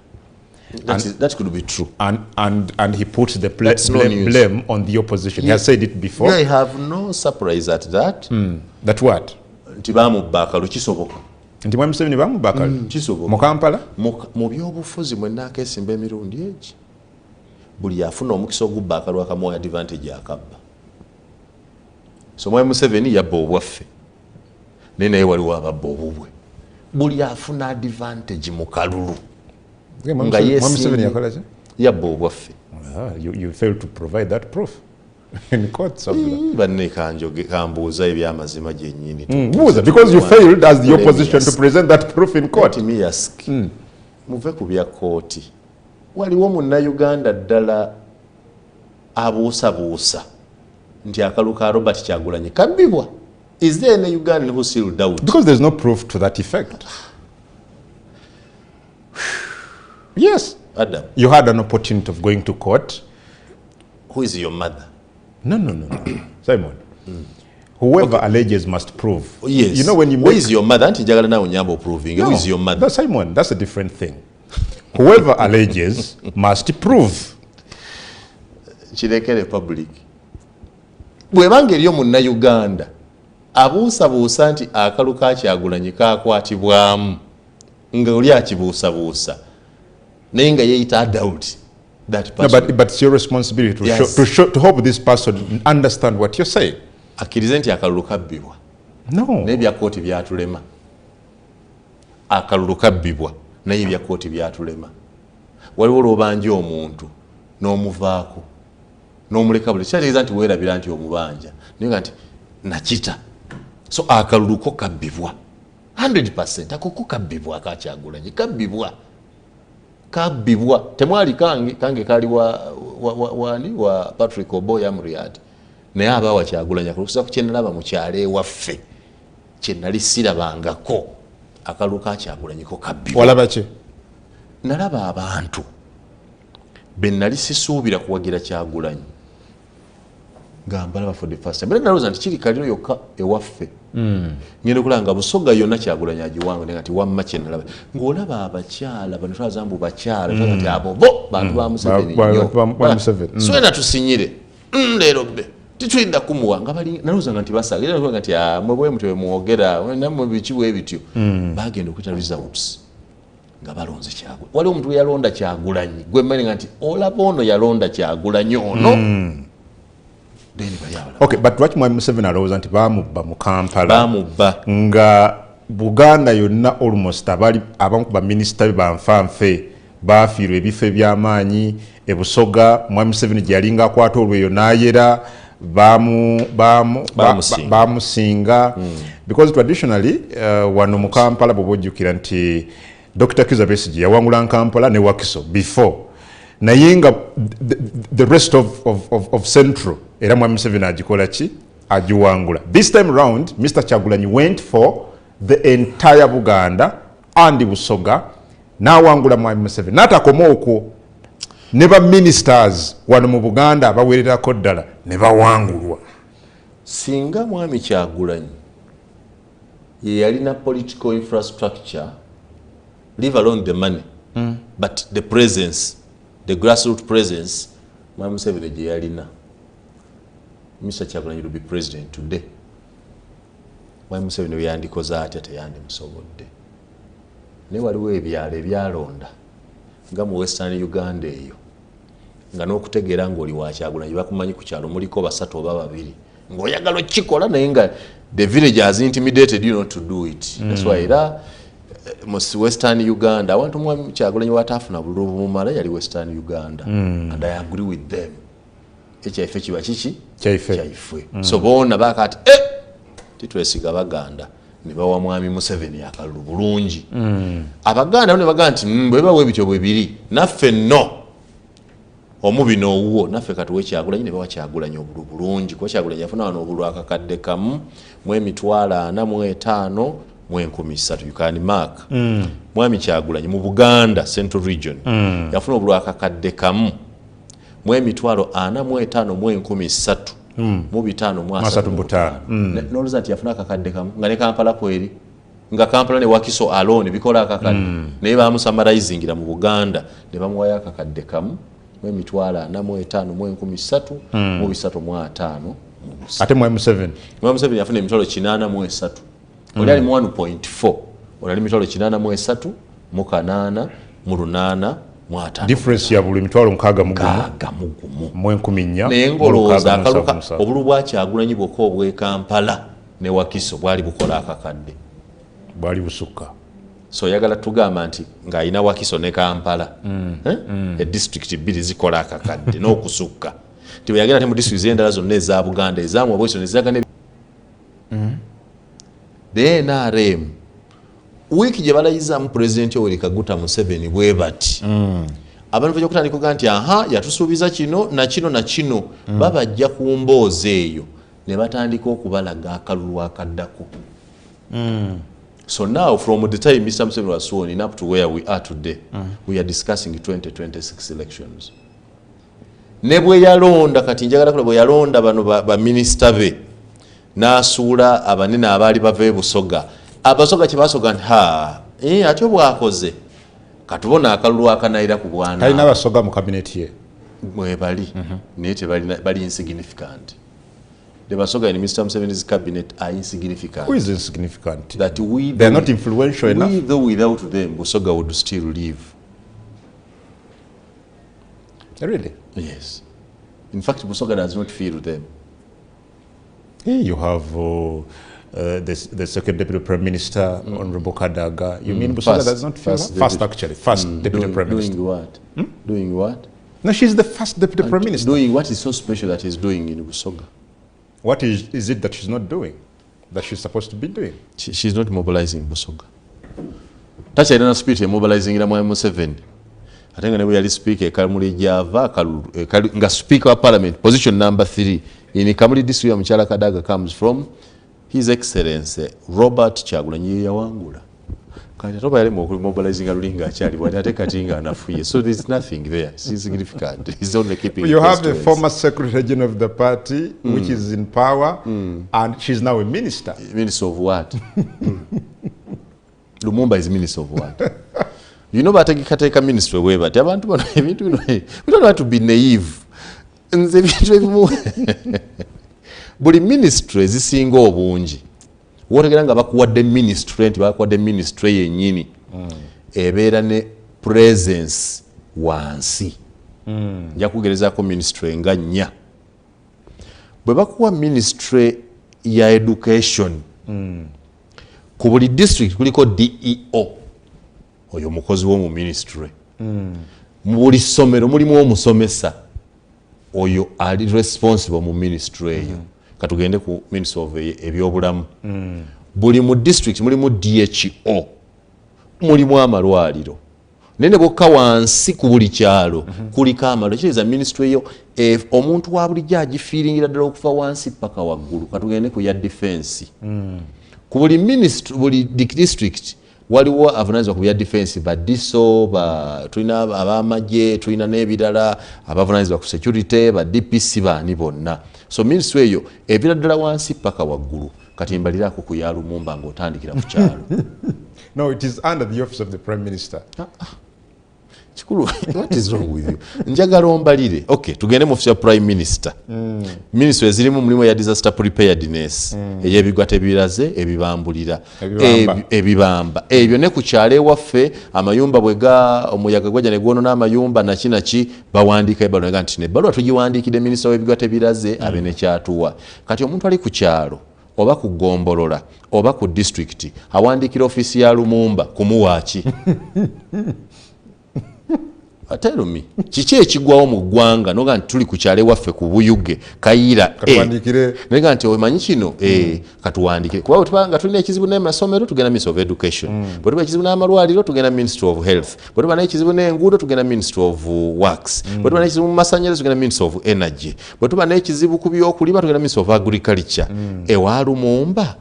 That could be true. And he puts the blame on the opposition. He has said it before. I have no surprise at that. That what? Ntibamubakalu kisoboka. Nti Mwami Museveni bamubakalu. Kisoboka. Mu Kampala? Mu byobufuzi mwenna akeesimba emirundi egi. Buli afuna omukisa ogubakalu akamuwa advantage akabba. So Mwami Museveni yabba obwaffe. naye waliwo ababba obubwe buli afuna advantage mu kalulu nga yabba obwaffe. You failed to provide that proof in court. Banne kambuuza ebyamazima gyennyini. Because you failed as the opposition to present that proof in court. Let me ask. Muve ku bya kooti. Waliwo munnayuganda ddala abuusabuusa nti akalu ka Robert Kyagulanyi kabbibwa? Is there any Ugandan who still doubt? Because there's no proof to that effect. Yes. Adam, you had an opportunity of going to court. Who is your mother? No. Simon. Whoever alleges must prove. Yes. You know when you Who is your mother? Proving. No, who is your mother? That's Simon. That's a different thing. Whoever alleges must prove. Kireke Republic. Bwebanga eriyo munnayuganda abuusabuusa nti akalu ka Kyagulanyi kakwatibwamu nga oli akibuusabuusa naye nga yeeyita doubt that person. No, but it's your responsibility to, yes, to help this person understand what you're saying. Akkirize nti akalulu kabbibwa. No. N'ebya kooti byatulema. Akalulu kabbibwa naye ebya kooti byatulema. Waliwo lw'obanja omuntu n'omuvaako n'omuleka buli kitegeeza nti weerabira nti omubanja naye nti nakita. So akalulu ko kabbibwa 100%. Ako kabbibwa aka Kyagulanyi kabbibwa. Temwali kange kali wa Patrick Oboya Muriad naye abawa Kyagulanyi akusa ku kyenalaba mu kyalo ewaffe kyenali sirabangako akalu ka Kyagulanyi ko kabbibwa. Walaba ki? Nalaba abantu bennali sisuubira kuwagira Kyagulanyi ngamba for the first time. Nalowooza nti kiri kaliro yokka ewaffe. Ngenda okulanga Busoga yonna Kyagulanyi agiwanga ngati wamma kyenalaba ng'olaba abakyala bano twazambu bakyala nti abo bo bantu ba Museveni nnyo swena tusinyire leero bbe titwidda kumuwa nga bali nalowooza nti basaga era nti mwe bwe mutwe mwogera nammwe biki bwe bityo bagenda okuyita results nga balonze Kyagulanyi. Waliwo omuntu we yalonda Kyagulanyi gwe mmanyi nti olaba ono yalonda Kyagulanyi ono. Okay, but lwaki Mwami Museveni alowooza nti bamubba mu Kampala? Bamubba nga Buganda yonna almost abamu ku baminisita be banfanfe baafiirwa ebifo eby'amaanyi e Busoga. Mwami Museveni gye yalinga akwata olweyo n'ayera bamusinga. Because traditionally wano mu Kampala bw'oba ojjukira nti Dr. Kizza Besigye yawangula Kampala ne Wakiso before. Naye nga the rest of Central era Mwami Museveni agikola ki? Agiwangula. This time round Mr. Kyagulanyi went for the entire Buganda and Busoga n'awangula Mwami Museveni. N'atakoma okwo ne ba ministers wano mu Buganda abawererako ddala ne bawangulwa. Singa Mwami Kyagulanyi ye yalina political infrastructure, leave alone the money, but the presence, the grassroots presence, Mwami Museveni gye yalina, Mr. Kyagulanyi will be president today. Mwami Museveni we yandikoze atya teyandimusobodde. Ne waliwo ebyalo ebyalonda nga mu Western Uganda eyo nga n'okutegeera ng'oli wa Kyagulanyi bakumanyi ku kyalo muliko basatu oba babiri ng'oyagala okikola naye nga the village has intimidated you not to do it. That's why era mu Western Uganda abantu Mwami Kyagulanyi wataafuna bululu bumala yali Western Uganda, and I agree with them. Ekyaife kiba kiki? Kyaife. So boona bakati titwesiga Baganda ne bawa Mwami Museveni akalulu bulungi. Abaganda ne bagamba nti bwe bawe ebityo bwe biri naffe nno omubi n'owuwo naffe katuwe Kyagulanyi ne bawa Kyagulanyi obulu bulungi. Kuba Kyagulanyi yafuna wano obulu akakadde kamu mu emitwalo 45 mu 13. You can mark. Mwami Kyagulanyi mu Buganda Central Region yafuna obulu akakadde kamu mu emitwalo 45 mu 13 mu 5 mu 35. N'olowooza nti yafuna akakadde kamu nga ne Kampala kweri nga Kampala ne Wakiso alone bikola akakadde naye bamusummarizing mu Buganda ne bamuwayo akakadde kamu mu emitwalo 45 mu 13 mu 35. Ate Mwami Museveni yafuna emitwalo 83. Oli ali mu 1.4 oli ali emitwalo 83 mu 8 mu 8 mu 5. Difference ya buli emitwalo 6 mu 14 naye ng'olowooza akaluka obulu bwa Kyagulanyi bwokka obw'e Kampala ne Wakiso bwali bukola akakadde bwali busukka so yagala tugamba nti ng'ayina Wakiso ne Kampala district bbiri zikola akakadde n'okusukka tibeyagenda te mu district endala zonna eza Buganda ezaamu obweso ne ziraga ne the NRM wiiki gye balayizaamu Pulezidenti Yoweri Kaguta Museveni bwe bati abantu bajja kutandika okuga nti aha yatusuubiza kino na kino na kino babajja ku mboozi eyo ne batandika okubalaga akalulu akaddako so now from the time Mr. Museveni was sworn in up to where we are today we are discussing 2026 elections ne bwe yalonda kati njagala kula bwe yalonda bano ba minister be n'asuula abanene abaali bava Busoga abasoga kye basoga nti ate bwakoze katubona akalulu akanayira ku bwana talina abasoga mu cabinet ye mwe bali naye bali insignificant the basoga in Mr. Museveni's cabinet are insignificant. Who is insignificant? That they are not influential enough. Though without them Busoga would still live. Really? Yes. In fact Busoga does not feel them. You have the second deputy prime minister, Honorable Kadaga. You mean Busoga does not feel first actually, first deputy prime minister. Doing what? Doing what? No, she's the first deputy prime minister. Doing what is so special that he's doing in Busoga? What is it that she's not doing, that she's supposed to be doing? She's not mobilizing Busoga. That's why I don't speak mobilizing Museveni. I think when we speak Kalmuli Java, nga Speaker of Parliament, position number 3 in Kamuli district Mchala Kadaga comes from His Excellency Robert Kyagulanyi Yawangula. Mobilizing so there's nothing there. It's insignificant. It's only keeping. You have the former secretary general of the party, which is in power, and she's now a minister. Minister of what? Lumumba is minister of what? You know, but I take a minister away, but we don't have to be naive. But ministry is single obunji. Wotagera nga bakuwadde ministry nti bakuwadde ministry yennyini ebeera ne presence wansi nja kugerezaako ministry nga 4 bwe bakuwa ministry ya education ku buli district kuliko DEO oyo mukozi w'omu ministry mu buli ssomero mulimu omusomesa oyo ali responsible mu ministry eyo katugende ku ministry of ebyobulamu buli mu district mulimu DHO mulimu amalwaliro nene bokka wansi ku buli kyalo kuliko amalwaliro kiriza ministry eyo omuntu wa bulijjo agifiiringira ddala okufa wansi paka waggulu katugende ku ya defense ku buli ministry buli district waliwo avunaanyizibwa ku bya defense badiso tulina abamagye tulina n'ebirala abavunaanyizibwa ku security ba DPC baani bonna so ministry eyo ebira ddala wansi paka waggulu kati mbaliraako ku ya Lumumba ng'otandikira ku kyalo. No, it is under the office of the prime minister. Chikulu, what is wrong with you? Njagala ombalire. Okay, tugende mu office ya prime minister. Ministry ezirimu mulimu ya disaster preparedness. Eyebigwate biraze ebibambulira. Ebibamba. Ebyo ne ku kyalo ewaffe amayumba bwega omuyaga gwajja ne gwono n'amayumba nakinaki bawandika ebbaluwa nti ne bbaluwa tugiwandiikidde minister w'ebigwate biraze abe ne kyatuwa. Kati omuntu ali ku kyalo oba ku Gombolola oba ku district awandikira office ya Lumumba kumuwaaki. Tell me, kiki ekigwawo mu ggwanga noga nti tuli ku kyalo waffe ku Buyuge Kayira nega nti omanyi kino katuwandikire kuba tubanga tulina ekizibu n'amasomero tugenda Ministry of Education bwe tuba ekizibu n'amalwaliro tugenda Ministry of Health bwe tuba n'ekizibu n'enguudo tugenda Ministry of Works bwe tuba n'ekizibu mu masanyalaze tugenda Ministry of Energy bwe tuba n'ekizibu ku byokulima tugenda Ministry of Agriculture ewa Lumumba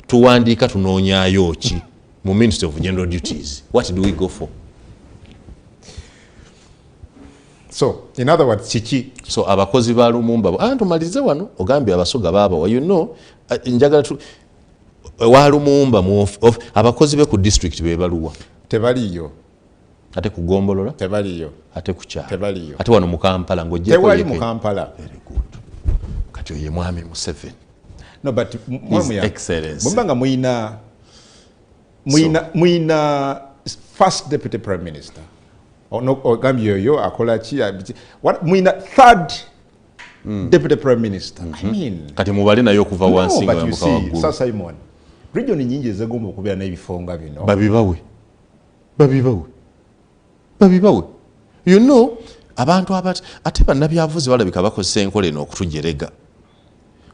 tuwandiika tunoonyaayo ki mu Ministry of General Duties. What do we go for? So, in other words, chichi. So, abakozi ba Lumumba, tumalize wano, ogambye abasoga baba, you know, njagala tu, wa Lumumba, abakozi be ku district be baluwa. Tebaliyo. Ate ku Gombolola? Tebaliyo. Ate ku kyalo? Tebaliyo. Ate wano mu Kampala, ng'ojjeko yeke. Tewali mu Kampala. Very good. Kati ye mwami Museveni. No, but His Excellency. Mbanga muina first deputy prime minister. Ogambye yo akola ki muina third deputy prime minister. I mean, kati mubale nayo okuva wansi nga but you yambuka see, waggulu. Sir Simon, region nyingi ezegomba okubeera n'ebifo nga bino. Babibawe. You know, abantu abati ate bannabyabufuzi balabika bakozesa enkola eno okutujerega.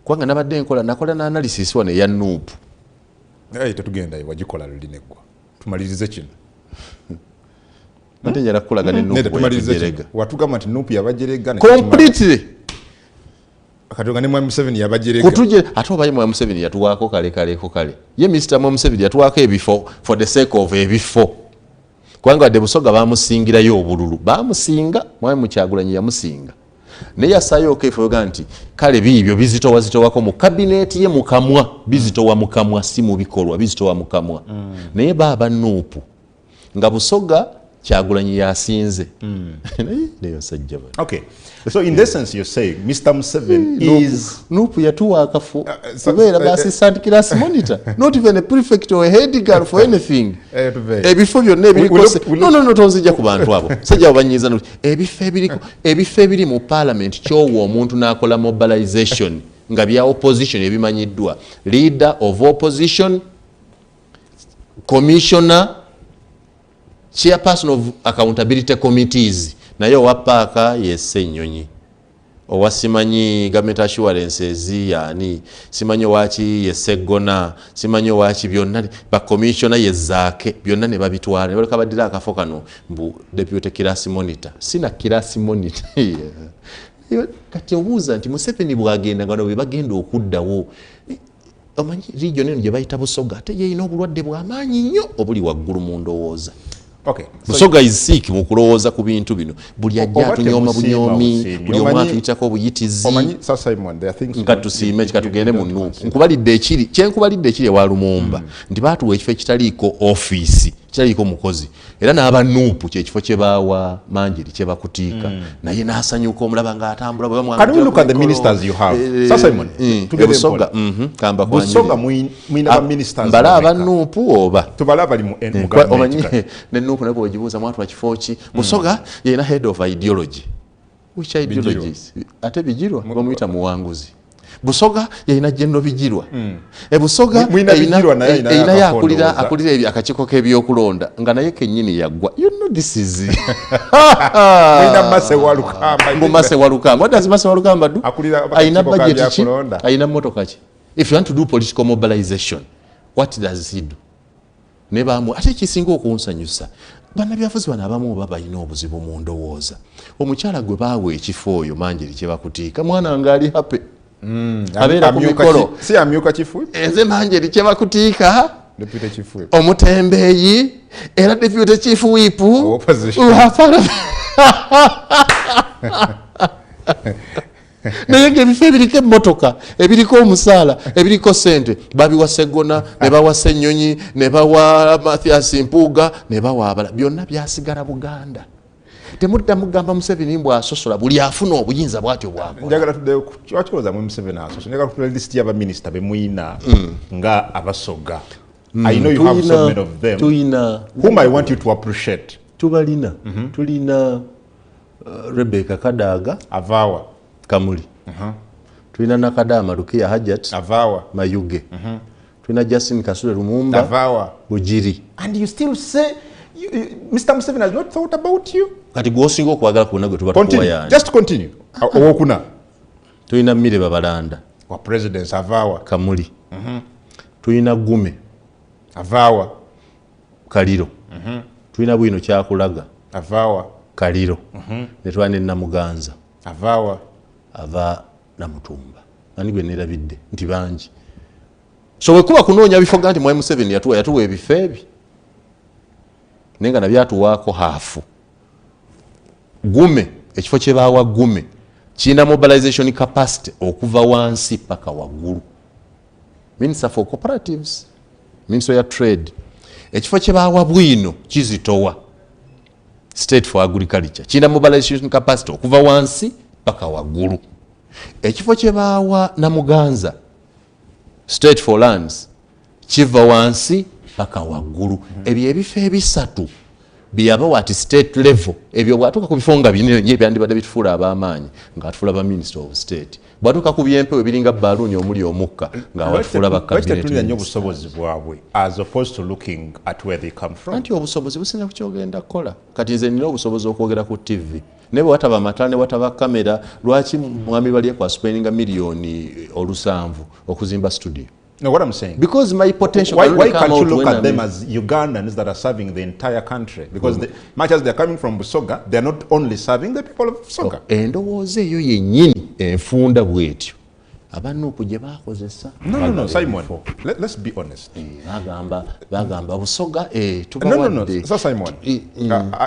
Kubanga nabadde enkola nakola na analysis wane ya NUP. Tetugenda wagikola lulineggwa. Tumalirize kino. Nate njala kukolaga ne NUP yabajerega. Watugamba nti NUP yabajerega. Completely. Akatoga ne Mwami Museveni yabajerega. Kutuje ate obaye Mwami Museveni yatuwaako kale. Ye Mr. Mwami Museveni yatuwaako ebifo for the sake of ebifo. Kubanga wadde Busoga bamusingirayo obululu. Bamusinga, Mwami Mukyagulanyi yamusinga. Ne yasayo okefooga nti kale biibyo bizitowako mu cabinet ye mukamwa, bizitowa mukamwa si mu bikolwa, bizitowa mukamwa. Naye baba NUP nga Busoga Kyagulanyi yasinze. Neyo sajja bano. Okay. So in this sense you're saying Mr. Museveni is NUP yatuwa akafu. Kubeera assistant class monitor. Not even a prefect or a head girl for anything. Ebifo byonna ebirikose. No, tonzija ku bantu abo. Sajja obanyiza no. Ebifo ebiri mu parliament kyowo omuntu n'akola mobilization nga bya opposition ebimanyiddwa. Leader of opposition, commissioner, chairperson of accountability committees. Naye owapaaka yesse ennyonyi. Owasimanyi government assurances yani simanyi waki yesseggona simanyi waki byonna ba commissioner yezaake byonna ne babitwala ne baleka badira akafo kano mbu deputy class monitor sina class monitor. Kati obuuza nti Museveni bwagenda ngano bwe bagenda okuddawo omanyi region eno gye bayita Busoga ate yeyina obulwadde bw'amaanyi nnyo obuli waggulu mu ndowooza. Okay. Busoga is sick mu kulowooza ku bintu bino. Buli ajja atunyooma bunyomi, buli omu atuyitako obuyitizi. Omanyi Sir Simon, there are things nga tusiime katugende mu NUP. Nkubalidde ekiri, kyenkubalidde ekiri ewa Lumumba nti baatuwa ekifo ekitaliiko ofiisi, kitaliiko mukozi. Era n'aba NUP kyekifo kye baawa Manjiri kye bakutiika. Naye n'asanyuka omulaba ng'atambula bwe bamwagala. Can we look at the ministers you have? Sir Simon, Busoga, kamba kwa Busoga mwina ba ministers. Mbala aba NUP oba. Tubala bali mu government. Ne NUP ne bwojibuuza mwatu wa kifo ki. Busoga yena head of ideology. Which ideologies? Ate Bijirwa bamuyita muwanguzi. Busoga yina general Bijirwa. Busoga yina yakulira ebyo akakiko k'ebyokulonda nga naye kennyini yaggwa. You know this is mwina Mase Walukamba. Mase Walukamba. What does Mase Walukamba do? Ayina budget ki? Ayina motoka ki? If you want to do political mobilization, what does he do? Nebamu ate kisinga okunsanyusa. Bannabyafuzi bano abamu baba balina obuzibu mu ndowooza. Omukyala gwe baawe ekifo oyo Manjiri kye bakutiika mwana nga ali happy. Abeera ku mikolo. Si amyuka kifu? Enze Manjiri kye bakutiika. Deputy chief whip. Omutembeeyi era deputy chief whip. Naye ng'ebifo ebiriko emmotoka, ebiriko omusaala, ebiriko ssente, babiwa Sseggona, ne bawa Ssennyonyi, ne bawa Mathias Mpuuga, ne bawa abala. Byonna byasigala Buganda. Temudda mugamba Museveni bw'asosola buli afuna obuyinza bw'atyo bw'akola. Njagala tuddeyo kyakyoza mu Museveni asosola. Njagala kutula list y'abaminister be muyina nga Abasoga. I know you have so many of them. Whom I want you to appreciate. Tubalina. Tulina Rebecca Kadaga. Avawa. Kamuli. Tulina Nakadama Rukia Hajat. Avawa. Mayuge. Tulina Justin Kasule Lumumba. Avawa. Bujiri. And you still say Mr. Museveni has not thought about you? Kati gwosinga okwagala kuona gwe tuba tukuwa yani. Just continue. Owokuna. Tulina Mmire Babalanda. Wa presidents Avawa. Kamuli. Tulina Gume. Avawa. Kaliro. Tulina Bwino Kyakulaga. Avawa. Kaliro. Ne twana Namuganza. Avawa. Ava Namutumba. Ani gwe nerabidde nti bangi. So we kuba kunoonya bifo gati Mwai Museveni yatuwa ebifo ebi. Nenga na byatuwaako hafu. Gume, ekifo kye baawa Gume kirina mobilization capacity okuva wansi paka waggulu. Minister for Cooperatives, Minister ya Trade. Ekifo kye baawa Bwino kizitowa. State for Agriculture kirina mobilization capacity okuva wansi paka waggulu. Ekifo kye baawa Namuganza, State for Lands, kiva wansi paka waggulu. Ebyo ebifo ebisatu byabawa at state level ebyo bwatuuka ku bifo nga binene byandibadde bitufuula ab'amaanyi ng'atufuula ba minister of state bwatuuka ku byempewo ebiringa baluuni omuli omukka ng'awatufuula ba cabinet nnyo obusobozi bwabwe as opposed to looking at where they come from. Anti obusobozi businga ku kyogenda kukola kati nze nina obusobozi okwogera ku TV ne bwe wataba matala ne wataba kamera lwaki mwami bali kwa spendinga milioni olusanvu okuzimba studio. No, what I'm saying. Because my potential. Why can't you look at them as Ugandans that are serving the entire country? Because much as they're coming from Busoga, they're not only serving the people of Busoga. Endowooza eyo yennyini enfunda bwetyo abanuupu gye baakozesa. No, Simon. Let's be honest. Bagamba Busoga No. So Simon,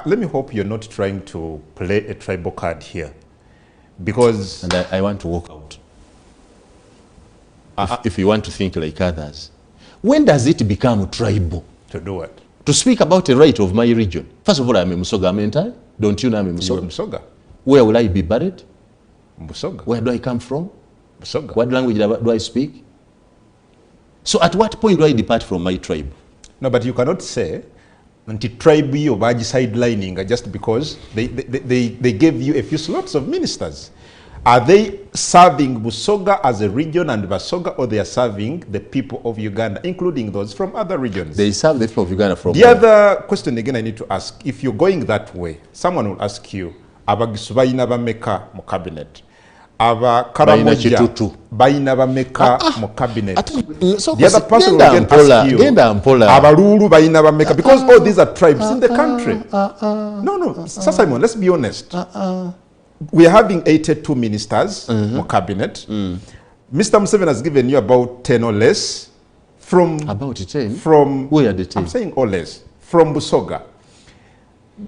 let me hope you're not trying to play a tribal card here, because and I want to walk out. If you want to think like others, when does it become tribal? To do what? To speak about the right of my region. First of all, I'm a Musoga, am I? Don't you know I'm a Musoga? You're Musoga. Where will I be buried? Musoga. Where do I come from? Musoga. What language do I speak? So at what point do I depart from my tribe? No, but you cannot say anti-tribe or baji sidelining just because they gave you a few slots of ministers. Are they serving Busoga as a region and Basoga, or they are serving the people of Uganda, including those from other regions? They serve the people of Uganda from... The other question again I need to ask, if you're going that way, someone will ask you, Abagisubayina bameka mu cabinet, Aba Karamoja bayina bameka mu cabinet. The other person will again ask you, Abaruru bayina bameka, because all these are tribes in the country. No, Sir Simon, let's be honest. We are having 82 ministers or cabinet. Mr. Museveni has given you about 10 or less from... About 10? From... Where are the 10? I'm saying or less. From Busoga.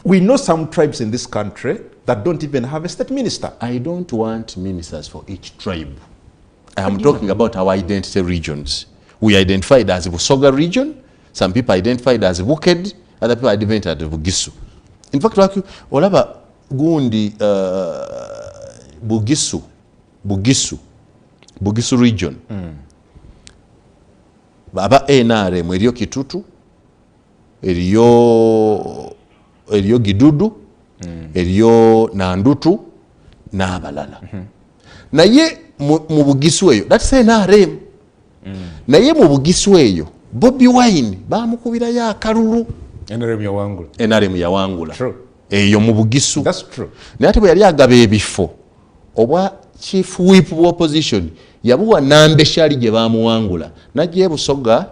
We know some tribes in this country that don't even have a state minister. I don't want ministers for each tribe. I am talking about our identity regions. We identified as Busoga region. Some people identified as Buked. Other people identified as Bugisu. In fact, olaba gundi Bugisu region. Baba NRM eriyo Kitutu, eriyo Gidudu, eriyo Nandutu n'abalala. Naye mu Bugisu eyo, that's NRM. Naye mu Bugisu eyo Bobi Wine bamukubirayo akalulu. NRM yawangula. True. Eyo mu Bugisu. That's true. Naye ate bwe yali agaba ebifo obwa chief whip of opposition yabuwa nambeshali gye bamuwangula najja e Busoga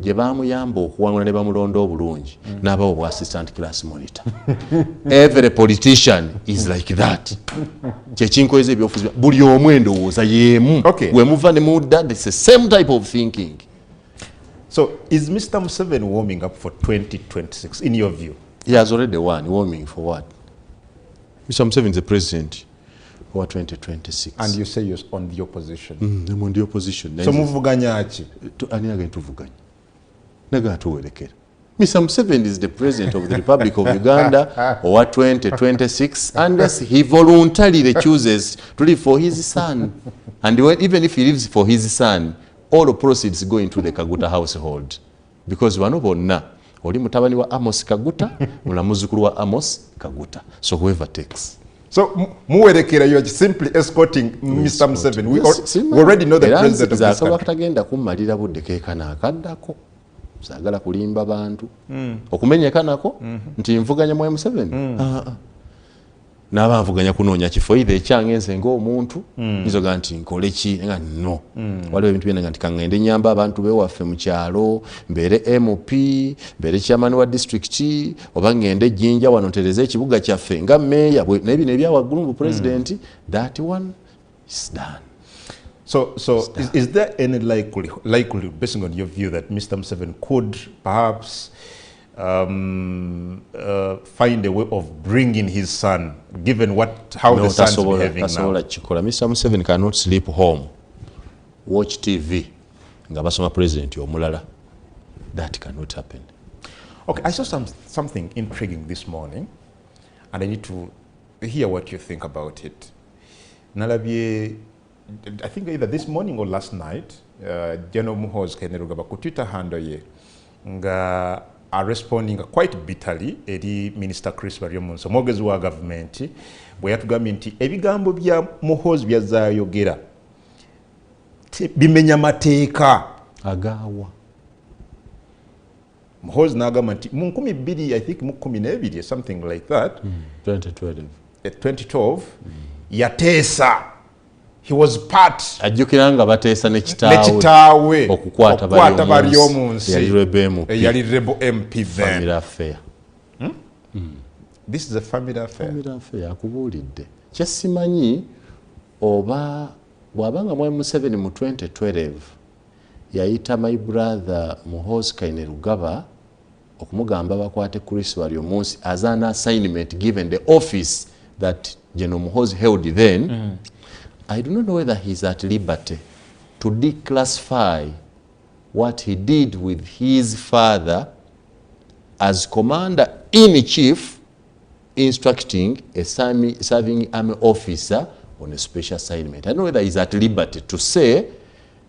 gye bamuyamba okuwangula ne bamulonda obulungi n'abawo bwa assistant class monitor. Every politician is like that. Kyekinkoyeza ebyobufuzi buli omu endowooza yeemu. We muva ne mudda, it's the same type of thinking. So is Mr. Museveni warming up for 2026 in your view? He has already won. Warming for what? Mr. Museveni is the president for 2026. And you say you're on the opposition. I'm on the opposition. So muvuganya achi? Ani agenda tuvuganya. Naga tuwerekera. Mr. Museveni is the president of the Republic of Uganda or 2026 unless he voluntarily chooses to live for his son. And even if he lives for his son, all the proceeds go into the Kaguta household. Because wano bonna oli mutabani wa Amos Kaguta, mula muzukulu wa Amos Kaguta. So whoever takes. So muwerekera, you are simply escorting Mr. Museveni. We already know the president of this country. Zakatagenda kumalira budde kekana akaddako. Sagala kulimba bantu. Okumenyeka nako nti nvuganya mu Museveni. Naba nvuganya kunoonya kifo ibe ekyangenze ng'omuntu nzoga nti nkole ki nga no. Waliwo ebintu byonna nti kangende nyamba abantu bewaffe mu kyalo mbeere MP mbeere chairman wa district oba ngende Jinja wano ntereze ekibuga kyaffe nga meya n'ebino ebya waggulu mu president. That one is done. So is there any likelihood, based on your view, that Mr. Museveni could perhaps find a way of bringing his son, given how the son is behaving now? Mr. Museveni cannot sleep home, watch TV, nga basoma president omulala. That cannot happen. Okay, I saw something intriguing this morning, and I need to hear what you think about it. Nalabye, I think either this morning or last night, General Muhoozi Kainerugaba ku Twitter handle ye nga are responding quite bitterly eri Minister Chris Baryomunsi omwogezi wa government bwe yatugambye nti ebigambo bya Muhoozi byazayogera bimenya mateeka agawa. Muhoozi n'agamba nti mu 2000 I think mu 12 something like that 2012 yateesa. He was part ajjukira nga bateesa ne kitaawe okukwata Baryomunsi yali rebel MP then. Family affair. This is a family affair. Family affair akubuulidde. Kyesimanyi oba bw'abanga Mwami Museveni mu 2012 yayita my brother Muhoozi Kainerugaba okumugamba bakwate Chris Baryomunsi as an assignment given the office that General Muhoozi held then. I do not know whether he's at liberty to declassify what he did with his father as commander-in-chief instructing a serving army officer on a special assignment. I don't know whether he's at liberty to say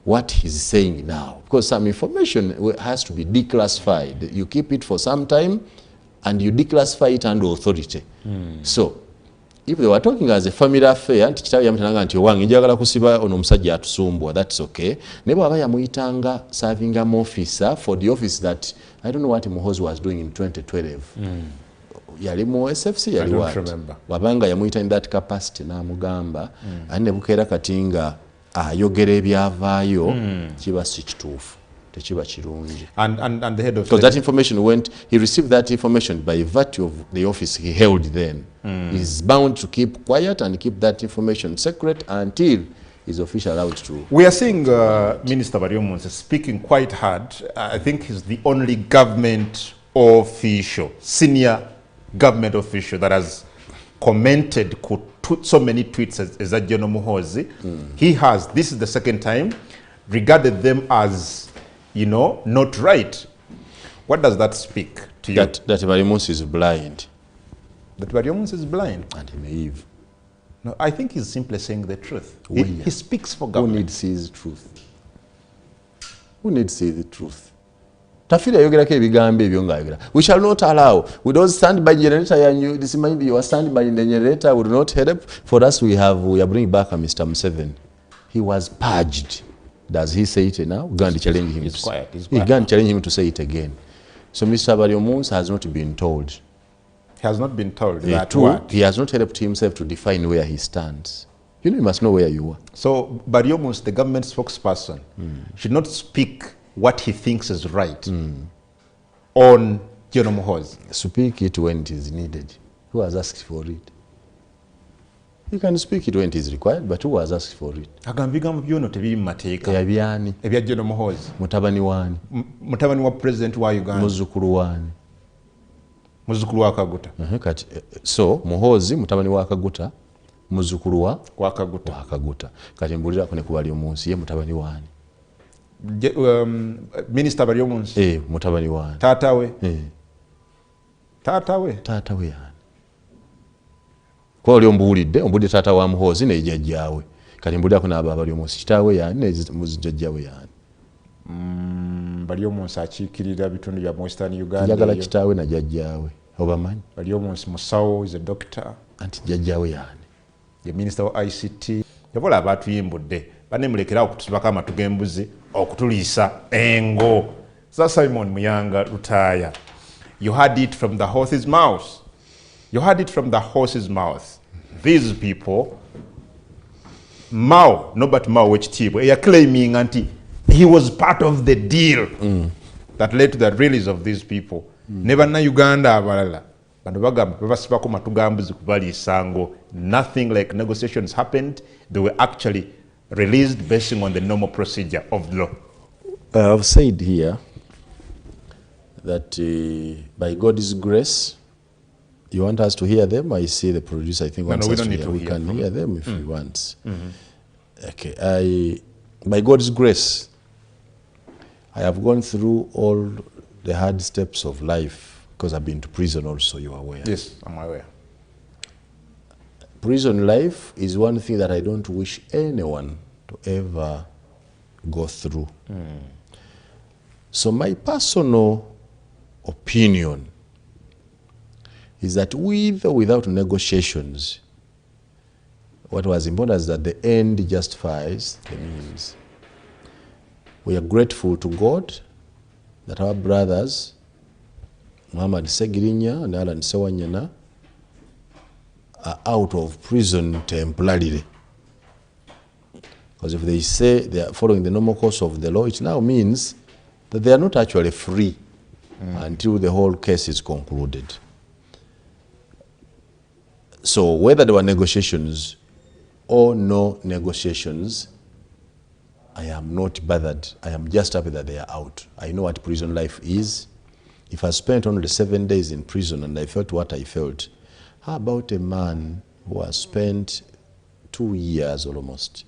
what he's saying now, because some information has to be declassified. You keep it for some time and you declassify it under authority. So if they were talking as a family affair, nti kitaawe yamutananga nti owange njagala kusiba ono omusajja atusumbwa, that's okay. Ne bw'aba yamuyitanga serving army officer for the office that I don't know what Muhoozi was doing in 2012. Yali mu SFC yali what? Wabanga yamuyita in that capacity n'amugamba ane bukeera kati nga ayogera ebyavaayo kiba si kituufu. And the head of because that information went, he received that information by virtue of the office he held then. He's bound to keep quiet and keep that information secret until he's officially allowed to. We are seeing Minister Baryomunsi speaking quite hard. I think he's the only government official, senior government official that has commented, could put so many tweets as that General Muhoozi. He has, this is the second time, regarded them as, you know, not right. What does that speak to you? That Baryomunsi is blind. That Baryomunsi is blind? And naive. No, I think he's simply saying the truth. He speaks for government. Who needs to see the truth? Who needs to see the truth? Tafira yogerako ebigambo ebyo ng'ayogera. We shall not allow. We don't stand by generator and this mind you are standing by the generator would not help. For us we are bringing back a Mr. Museveni. He was purged. Does he say it now? We're going to challenge him. He's quiet. We're going to challenge him to say it again. So Mr. Baryomunsi has not been told. He has not been told that what? He has not helped himself to define where he stands. You know, you must know where you are. So Baryomunsi, the government spokesperson, should not speak what he thinks is right on General Muhoozi. Speak it when it is needed. Who has asked for it? You can speak it when it is required, but who has asked for it? Agambigambo byono tebiri mu mateeka. Ebyani? Ebya General Muhoozi. Mutabani wani? Mutabani wa president wa Uganda. Muzzukulu wani? Muzzukulu wa Kaguta. Kati so Muhoozi mutabani wa Kaguta, muzzukulu wa Kaguta. Kati mbulirako ne ku Baryomunsi ye mutabani wani? Minister Baryomunsi. Mutabani wani? Taatawe. Taatawe yani. Kwa oli ombuulidde taata wa Muhoozi ne jjajjaawe. Kati mbulirako n'aba Baryomunsi kitaawe yani ne jjajjaawe yani. Baryomunsi akiikirira bitundu bya Western Uganda. Njagala kitaawe na jjajjaawe. Obamanyi? Baryomunsi musawo is a doctor. Anti jjajjaawe yani. Ye minister wa ICT. Yabola abaatuyimbudde. Banemulekerawo okutusibako amatu g'embuzi okutuliisa engo. Sir Simon Muyanga Lutaaya. You heard it from the horse's mouth. You heard it from the horse's mouth. These people, Mao, no but Mao Wechitibo, they are claiming he was part of the deal that led to the release of these people. Never na Uganda abalala. Nothing like negotiations happened. They were actually released based on the normal procedure of the law. I've said here that by God's grace, you want us to hear them? I see the producer, I think, wants us to hear. We can hear them if he wants. Okay. By God's grace, I have gone through all the hard steps of life because I've been to prison also, you are aware. Yes, I'm aware. Prison life is one thing that I don't wish anyone to ever go through. So my personal opinion is that with or without negotiations, what was important is that the end justifies the means. We are grateful to God that our brothers, Muhammad Segirinya and Alan Sewanyana, are out of prison temporarily. Because if they say they are following the normal course of the law, it now means that they are not actually free until the whole case is concluded. So whether there were negotiations or no negotiations, I am not bothered. I am just happy that they are out. I know what prison life is. If I spent only 7 days in prison and I felt what I felt, how about a man who has spent 2 years almost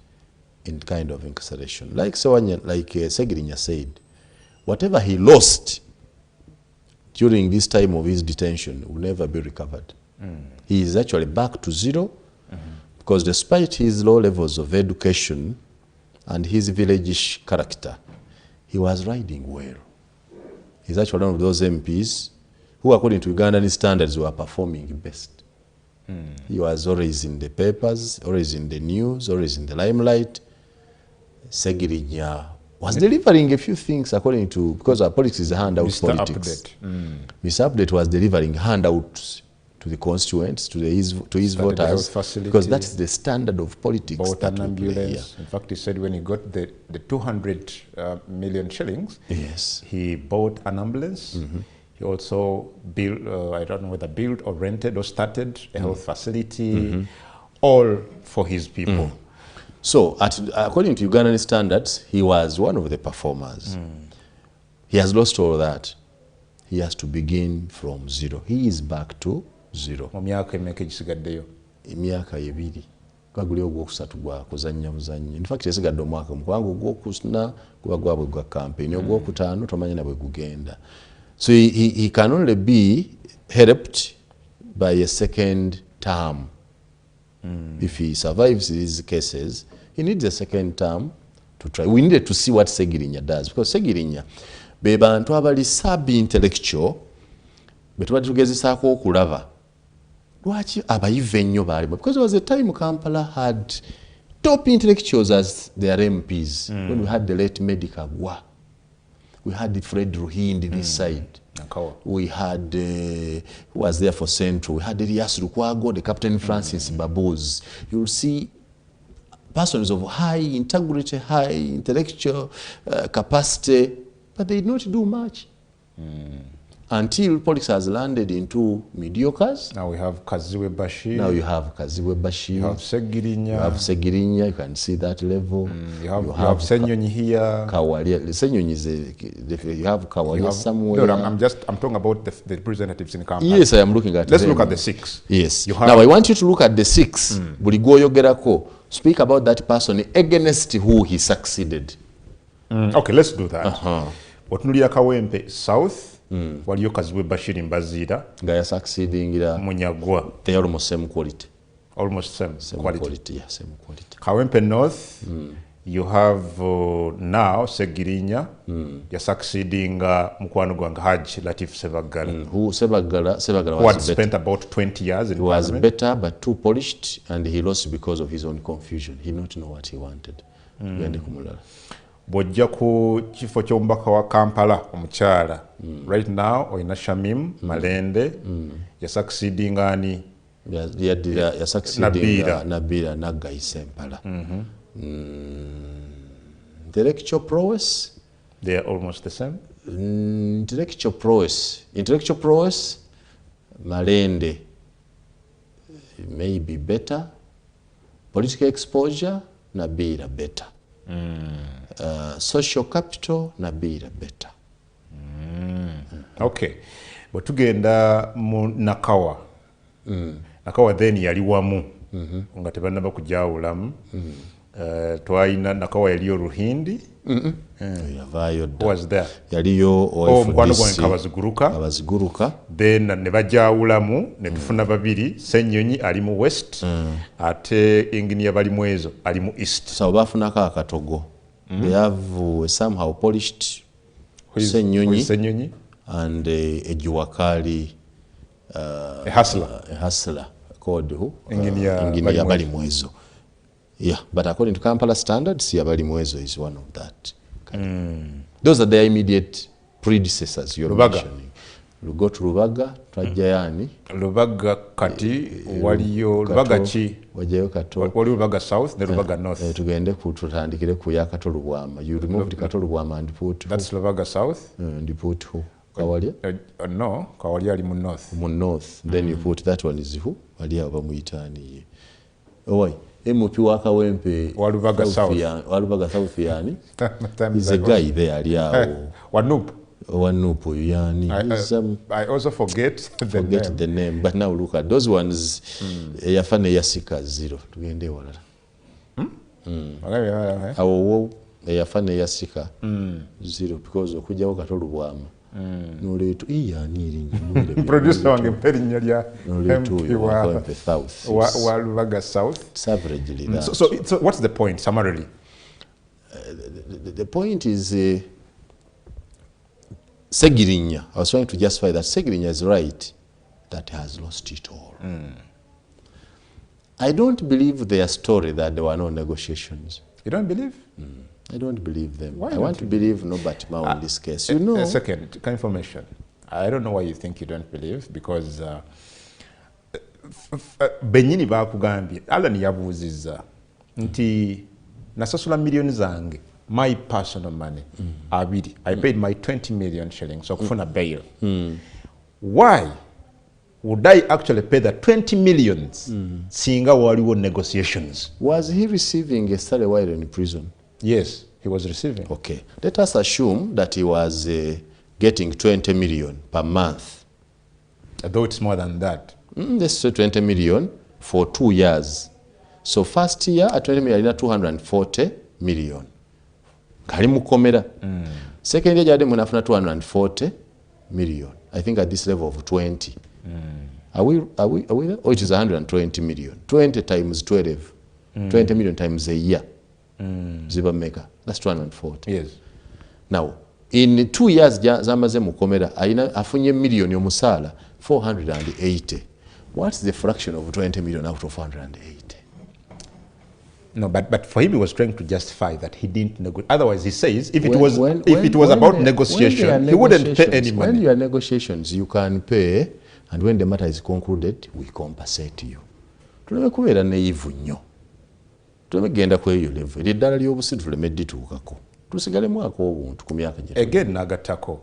in kind of incarceration? Like Segirinya said, whatever he lost during this time of his detention will never be recovered. He is actually back to zero because despite his low levels of education and his village-ish character, he was riding well. He's actually one of those MPs who, according to Ugandan standards, were performing best. He was always in the papers, always in the news, always in the limelight. Segirinya was delivering a few things according to, because our politics is handout politics. Mr. Update was delivering handouts to the constituents, to his voters, because that's the standard of politics. Bought an ambulance. In fact, he said when he got the 200 million shillings, yes, he bought an ambulance. He also built, I don't know whether built or rented or started a health facility, all for his people. So, according to Ugandan standards, he was one of the performers. He has lost all that. He has to begin from zero. He is back to zero. Emyaka egisigaddeyo. Emyaka 2. Gwaguli ogwokusatu gwa kuzannya muzannyo. In fact, esigadde omwaka mukwangu ogwokusuna guba gwabwe gwa campaign. Ogwokutaano tomanya nabwe gugenda. So he can only be helped by a second term. If he survives these cases, he needs a second term to try. We needed to see what Segirinya does, because Segirinya be bantu abali sub-intellectual betuba tugezesaako okulaba lwaki abayive ennyo baalimu, because there was a time Kampala had top intellectuals as their MPs. When we had the late Medica Gwa, we had Fred Ruhindi this side. We had, who was there for Central, we had Elias Lukwago, the Captain Francis Babos. You'll see persons of high integrity, high intellectual capacity, but they did not do much. Until politics has landed into mediocres. Now we have Kaziwe Bashir. Now you have Kaziwe Bashir. You have Segirinya. You have Segirinya. You can see that level. You have Senyonyi here. Kawalia. Senyonyi is you have Kawalia somewhere. No, I'm talking about the representatives in Kampala. Yes, I am looking at. Let's look at the 6. Yes. Now I want you to look at the 6. Buligoyogerako. Speak about that person against who he succeeded. Okay, let's do that. Otunulira Kawempe South. Waliyo Kaziwe Bashir Mbazira nga succeeding Munyagwa. They are almost same quality. Almost same quality. Yeah, same quality. Kawempe North, you have now Segirinya. You're succeeding Mukwano Gwange Haj Latif Sebagala. Who Sebagala who had spent about 20 years in Parliament. He was better but too polished, and he lost because of his own confusion. He did not know what he wanted. Bwojja ku kifo ky'omubaka wa Kampala omukyala right now oyina Shamim Malende ya succeeding ani ya succeeding Nabila Naggai Sempala. Intellectual prowess, they are almost the same. Intellectual prowess Malende may be better. Political exposure Nabila better. Social capital Nabila better. Okay, but tugenda mu Nakawa. Nakawa then yali wamu nga tebanaba kujawulamu. Twalina Nakawa yaliyo Ruhindi. Who was there? Yaliyo Mukwano Gwange Kabaziguruka. Then ne bajawulamu ne tufuna babiri. Senyonyi ali mu West, ate Engineer Balimwezo ali mu East. So bafunako akatogo. They have somehow polished Senyonyi and a Juwakali a hustler called who? Engineer Bali Mwezo. Yeah, but according to Kampala standards, Bali Mwezo is one of that. Those are their immediate predecessors you're mentioning. Go to Lubaga, Twajayani. Lubaga kati, waliyo Lubaga chi? Wajayo Kato. Wali Lubaga South, the Lubaga North. Tugende kutandikire kuya Kato Lubwama. You remove the Kato Lubwama and put who? That's Lubaga South. And put who? Kawalia? No, Kawalia ali mu North. Mu North. Then you put that one is who? Walia bamuyitani. Owai. MOP Wakawempe Walubaga South. Walubaga South yani. He's a guy there aliao. Wanup. Wanupu yani. I also forget the name. But now look at those ones. Yafane yasika zero. Tugende walala. Awo yafane yasika zero because okujawo Katolu Bwama. Noletu yani iringi. Producer wange mperinnya lya MP wa Lubaga South. Savagely that. So what's the point summarily? The point is Segirinya. I was trying to justify that Segirinya is right that has lost it all. I don't believe their story that there were no negotiations. You don't believe? I don't believe them. Why I want to believe Norbert Mao in this case. You know. A second, confirmation. I don't know why you think you don't believe, because benyini bakugambye Alan yabuuziza nti nasasula million zange, my personal money abiri. I paid my 20 million shillings so kufuna bail. Why would I actually pay the 20 millions singa waliwo negotiations? Was he receiving a salary while in prison? Yes, he was receiving. Okay. Let us assume that he was getting 20 million per month. Though it's more than that. Let's say 20 million for 2 years. So first year at 20 million, 240 million. Kalimu komera. Second year, jade munafuna 240 million. I think at this level of 20. Are we there? Oh, it is 120 million. 20 times 12. 20 million times a year. Ziba mega. That's 240. Yes. Now, in 2 years, zamaze mukomera, afunye million yomusala, 480. What's the fraction of 20 million out of 480? No, but for him, he was trying to justify that he didn't negotiate. Otherwise, he says, if it was about negotiation, he wouldn't pay any money. When you are negotiations, you can pay, and when the matter is concluded, we compensate you. Tulemekubeera naivu nnyo. Tulemegenda kweyo level. Eddala ly'obusiru tulemedituukako. Tusigalemu ak'obuntu ku myaka gye. Again, nagattako.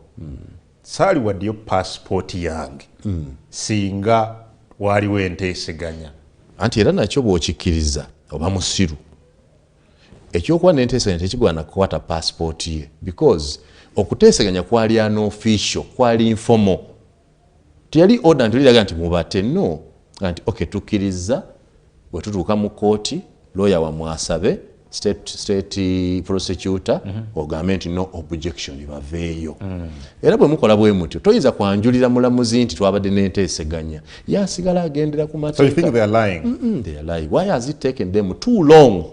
Saali waddeyo passport yange. Singa waliwo enteeseganya. Anti era nakyo bw'okikkiriza oba musiru. Ekyokuba n'enteeseganya tekigwana kukwata passport ye. Because okuteeseganya kwali unofficial, kwali informal. Tiyali order ntuliraga nti mubate no. Anti okay tukkiriza bwe tutuuka mu kooti lawyer wa mwasabe state prosecutor ogambe nti no objection baveeyo. Era bwe mukola bwe mutyo toyinza kwanjulira mulamuzi nti twabadde n'enteeseganya. Yasigala agendera ku mateeka. So you think they are lying? They are lying. Why has it taken them too long?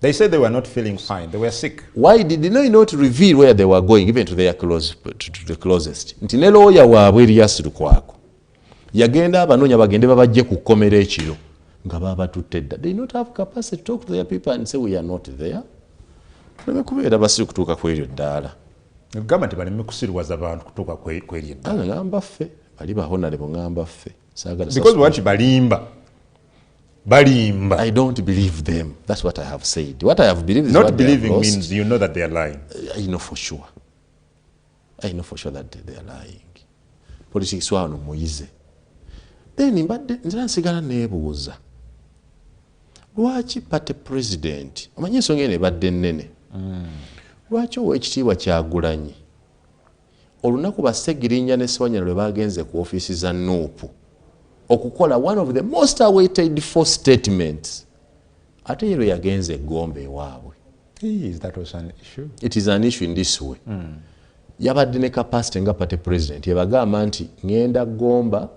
They said they were not feeling fine. They were sick. Why did they not reveal where they were going, even to their the closest? Nti ne lawyer waabwe Erias Lukwako yagenda abanoonya bagende babajje ku kkomera ekiro nga babatutte dda. They not have capacity to talk to their people and say we are not there. Tuleme basiru kutuuka ku eryo ddaala. Gavumenti baleme kusiriwaza abantu kutuuka ku eryo ddaala. Ngamba ffe bali bahonalebo ngamba ffe. Because wanti balimba. I don't believe them. That's what I have said. What I have believed is not what believing means you know that they are lying. I know for sure. I know for sure that they are lying. Politics wano muyize. Then mbadde nzira nsigala neebuuza. Lwaki pate president? Omanyi ensonga eno ebadde nnene. Lwaki Oweekitiibwa Kyagulanyi olunaku Basegirinya ne Ssewanyana lwe bagenze ku ofiisi za Nuupu okukola one of the most awaited four statements. Ate yero yagenze Gombe ewaabwe. That was an issue. It is an issue in this way. Yabadde ne capacity nga pate president yabagamba nti ngenda Gomba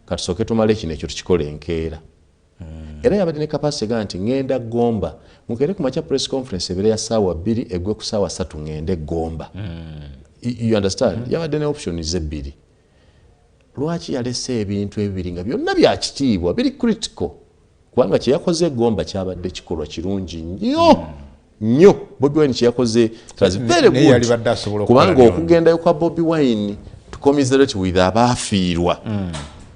katusooke tumale kino ekyo tukikole enkeera. Era yabadde ne capacity ga nti ngenda Gomba mukere ku macha press conference ebere ya ssaawa 2 egwe ku ssaawa 3 ngende Gomba. you understand yabadde ne options ebbiri lwaki yalese ebintu ebibiri nga byonna byakitiibwa biri critical kubanga kye yakoze egomba kyabadde kikolwa kirungi nnyo Bobi Wine kye yakoze very good kubanga okugendayo kwa Bobi Wine to commiserate with abaafiirwa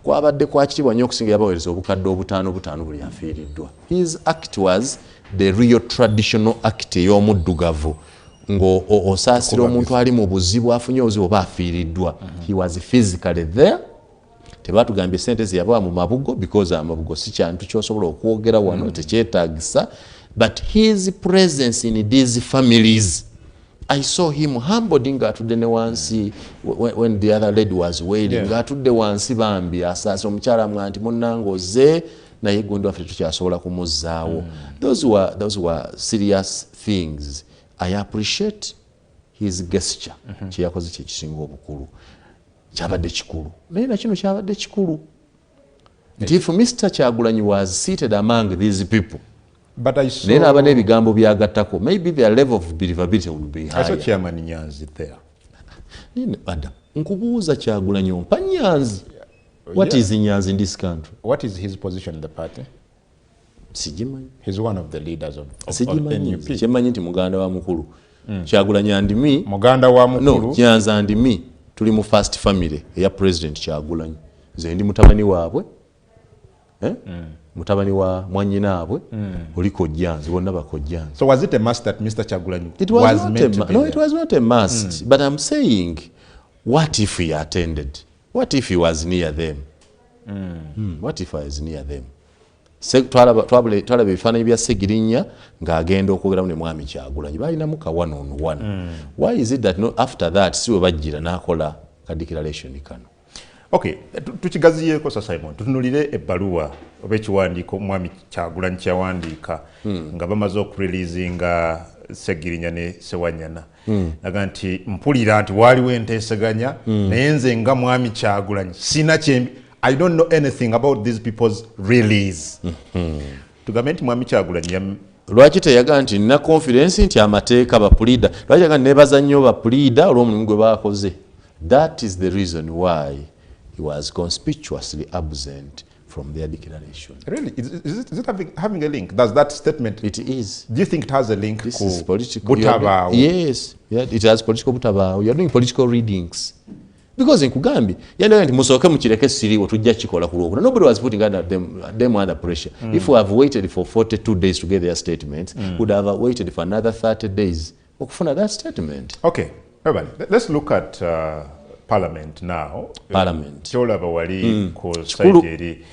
kwabadde kwakitiibwa nnyo okusinga yabaweereza obukadde obutaano buli afiiriddwa. His act was the real traditional act ey'omuddugavu ng'osaasira omuntu ali mu buzibu afunye obuzibu oba afiiriddwa. He was physically there. Tebatugambye sente ze yabawa mu mabugo because amabugo si kyantu ky'osobola okwogera wano tekyetaagisa, but his presence in these families, I saw him humbled ng'atudde ne wansi when the other lady was wailing ng'atudde wansi bambi asaasa omukyala mwa nti munnange oze naye gundi waffe tukyasobola kumuzzaawo. Those were serious things. I appreciate his gesture. Kye yakoze kye kisinga obukulu kyabadde kikulu naye nakino kyabadde kikulu nti if Mr. Kyagulanyi was seated among these people naye n'aba n'ebigambo byagattako maybe their level of believability would be higher. I saw Chairman Nyanzi there. Adam, nkubuuza Kyagulanyi ompa Nyanzi. What is Nyanzi in this country? What is his position in the party? Sigimanyi. He's one of the leaders of NUP. Kyemanyi nti muganda wa mukulu. Kyagulanyi and me. Muganda wa mukulu. No, Nyanzi and me. Tuli mu first family eya President Kyagulanyi. Nze ndi mutabani waabwe. Mutabani wa mwanyinaabwe oliko Nyanzi bonna bakojjanzi. So was it a must that Mr. Kyagulanyi it was not a must. But I'm saying, what if he attended? What if he was near them? What if I was near them? Twalaba ebifaananyi bya Segirinya ng'agenda okwogeramu ne mwami Kyagulanyi balinamu ka one on one. Why is it that no, after that si we bajjira n'akola ka declaration kano? Okay, tukigaziyeeko sa Simon tutunulire ebbaluwa oba ekiwandiiko mwami Kyagulanyi kyawandiika nga bamaze okureleasinga Segirinya ne Sewanyana naga nti mpulira nti waaliwo enteeseganya naye nze nga mwami Kyagulanyi sina kyembi I don't know anything about these people's release. Tugambe nti mwami Kyagulanyi lwaki teyaga nti nina confidence nti amateeka bapulida lwaki yaga nebaza nnyo bapulida olw'omulimu gwe baakoze. That is the reason why he was conspicuously absent from their declaration. Really? Is it having a link? Does that statement? It is. Do you think it has a link? This is political. Yes. Yeah, it has political butabaawo. You are doing political readings. Because in Kugambi, nti musooke mukireke siriwo tujja kikola ku lwokuna. Nobody was putting them under pressure. If we have waited for 42 days to get their statements, would have waited for another 30 days okufuna that statement. Okay. Everybody, let's look at Parliament now. Parliament. Kyolaba wali ku site eri.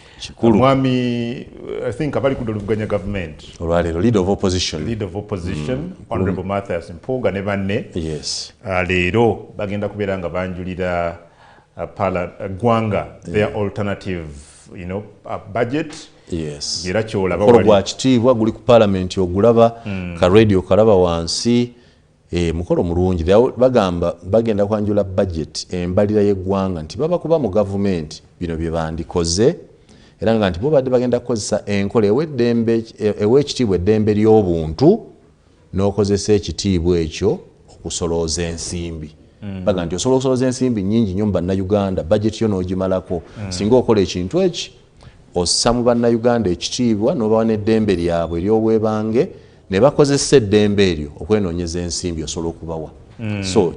Mwami, I think abali kudoluganya government. Olwaleero leader of opposition. Leader of opposition, Honorable Mathias Mpuuga ne banne. Yes. Leero bagenda kubeera nga banjulira Gwanga, their alternative, budget. Yes. Era kyolaba wali. Gwa kitiibwa guli ku Parliament ogulaba ka radio kalaba wansi. Mukolo mulungi bagenda kwanjula budget embalira y'eggwanga nti baba kuba mu government bino bye bandikoze era nga nti bo badde bagenda kukozesa enkola ew'ekitiibwa eddembe ly'obuntu n'okozesa ekitiibwa ekyo okusolooza ensimbi. Baga nti osobola okusoloza ensimbi nnyingi nnyo mu bannayuganda budget yo n'ogimalako singa okola ekintu eki ossa mu bannayuganda ekitiibwa n'obawa n'eddembe lyabwe ery'obwebange ne bakozesa eddembe eryo okwenoonyeza ensimbi osobola okubawa. So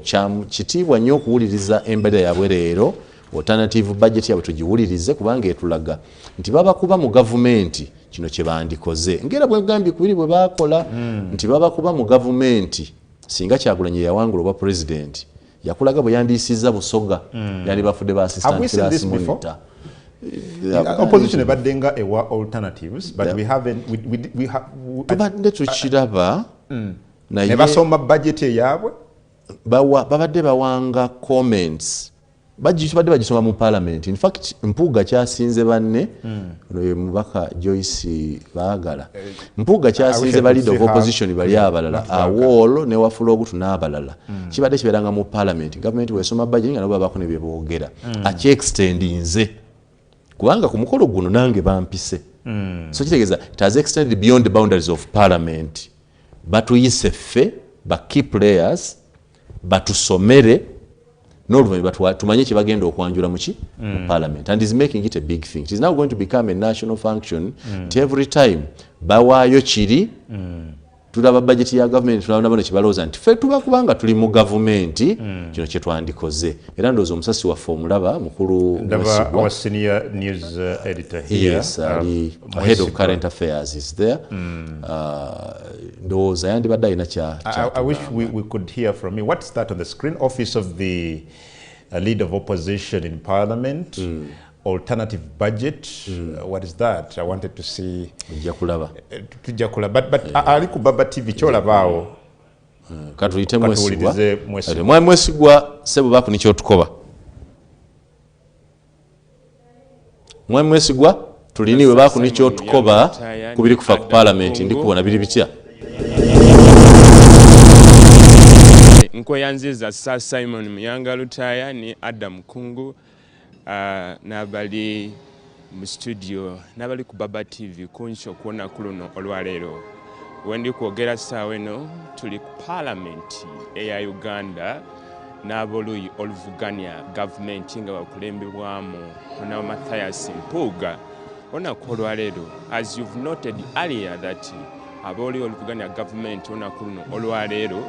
kitiibwa nnyo okuwuliriza embalira yaabwe leero alternative budget yaabwe tugiwulirize kubanga etulaga nti babakuba mu gavumenti kino kye bandikoze ngera bwe gambye kubiri bwe baakola nti babakuba mu gavumenti singa Kyagulanyi yawangula oba president yakulaga bwe yandiisizza Busoga yali bafudde ba assistant class monitor. Opposition ebaddenga ewa alternatives but we haven't tubadde tukiraba naye ne basoma budget yaabwe babadde bawanga comments badde bagisoma mu Parliament. In fact Mpuuga kyasinze banne mubaka Joyce baagala Mpuuga kyasinze ba leader of opposition bali abalala Awolo ne Wafula Ogutu n'abalala kibadde kiberanga mu Parliament government wesoma budget nga nabo babako ne bye boogera achi extendinze kubanga ku mukolo guno nange bampise. So kitegeeza it has extended beyond the boundaries of Parliament. Batuyise ffe ba key players batusomere n'oluvannyuma tumanye kye bagenda okwanjula mu parliament, and is making it a big thing. It is now going to become a national function. Every time bawaayo kiri tulaba budget ya government tulabona bano kibalooza nti ffe tuba kubanga tuli mu gavumenti kino kye twandikoze. Era ndowooza omusasi waffe omulaba mukulu our senior news editor here. Yes, head of current affairs is there. Ndowooza yandibadde alina kya I wish we could hear from you. What's that on the screen? Office of the Leader of Opposition in Parliament. Alternative budget. What is that? I wanted to see. But ali ku Baba TV kyolabaawo. Katuyite Mwesigwa. Mwesigwa sebo baku nikyo tukoba. Mwesigwa tuliniwe baku nikyo tukoba kubiri kufa ku parliament ndi kubona biri bitya. Nkweyanziza Sir Simon Muyanga Lutaaya ni Adam Kungu. Nabali mu studio nabali ku Baba TV kunsho kuona kuno olwaleero wendi kwogera saawa eno tuli ku parliament eya Uganda n'aboluyi oluvuganya government nga bakulembebwamu ona Matthias Mpuuga ona ku olwaleero, as you've noted earlier that aboluyi oluvuganya government ona kuno olwaleero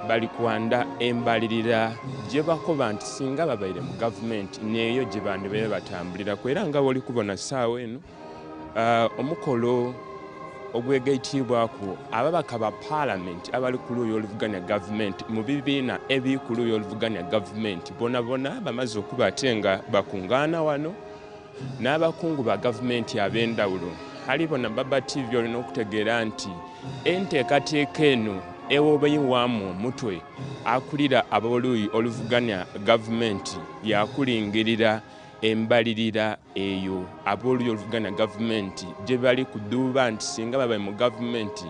bali kwanda embalirira gye bakoba nti singa babaire mu government neeyo gye bandibeera batambulira kwera nga boli kubona saawa eno omukolo ogwegayitibwako ababaka ba parliament abali ku luuyi oluvuganya government mu bibiina ebiri ku luuyi oluvuganya government bonabona bamaze okuba ate nga bakungaana wano n'abakungu ba government ab'endawulo. Ali bona Baba TV olina okutegeera nti enteekateeka eno ewobeyiwamu mutwe akulira aboluyi oluvuganya government yakulingirira embalirira eyo aboluyi oluvuganya government gye bali kuduuba nti singa babaye mu government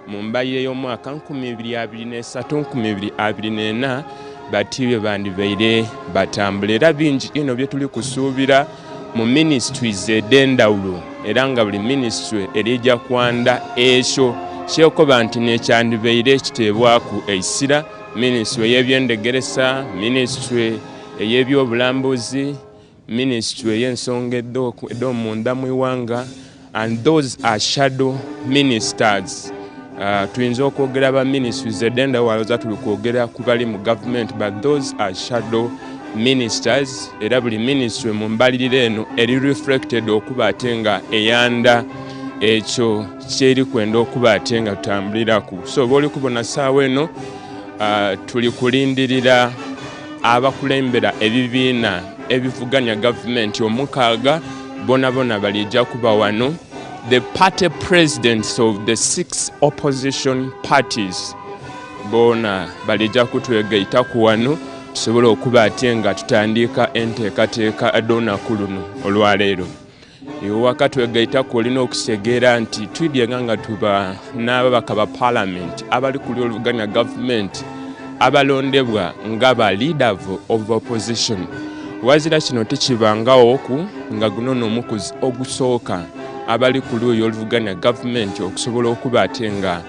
mu mbalire y'omwaka 2023-2024 batiibwe bandibaire batambula. Era bingi ino bye tuli kusuubira mu ministries ed'endawulo era nga buli ministry erijja kwanda ekyo kyekoba nti nekyandibaire ekiteebwaku eisira. Ministry ey'ebyendegeresa, ministry ey'ebyobulambuzi, ministry ey'ensonga ed'omunda mu Iwanga, and those are shadow ministers. Tuyinza okwogera ba ministries ed'endawulo za tuli kwogera ku bali mu government, but those are shadow ministers. Era buli ministry mu mbalirira eno eri reflected okuba ate nga eyanda ekyo kyeri kwenda okuba ate nga tutambuliraku. So boli kubona saawa eno tuli kulindirira abakulembera ebibiina ebivuganya government omukaaga bonabona balijja kuba wano. The party presidents of the 6 opposition parties bona balijja kutwegaita ku wano tusobole okuba ate nga tutandika enteekateeka ad'olunaku luno olwaleero. Wakati wegaitaku olina okutegeera nti twidyenga nga tuba n'ababaka ba parliament abali ku luuyi oluvuganya government abalondebwa nga ba leader of opposition. Wazira kino tekibangawo oku nga guno n'omukuzi ogusooka abali ku luuyi oluvuganya government okusobola okuba ate nga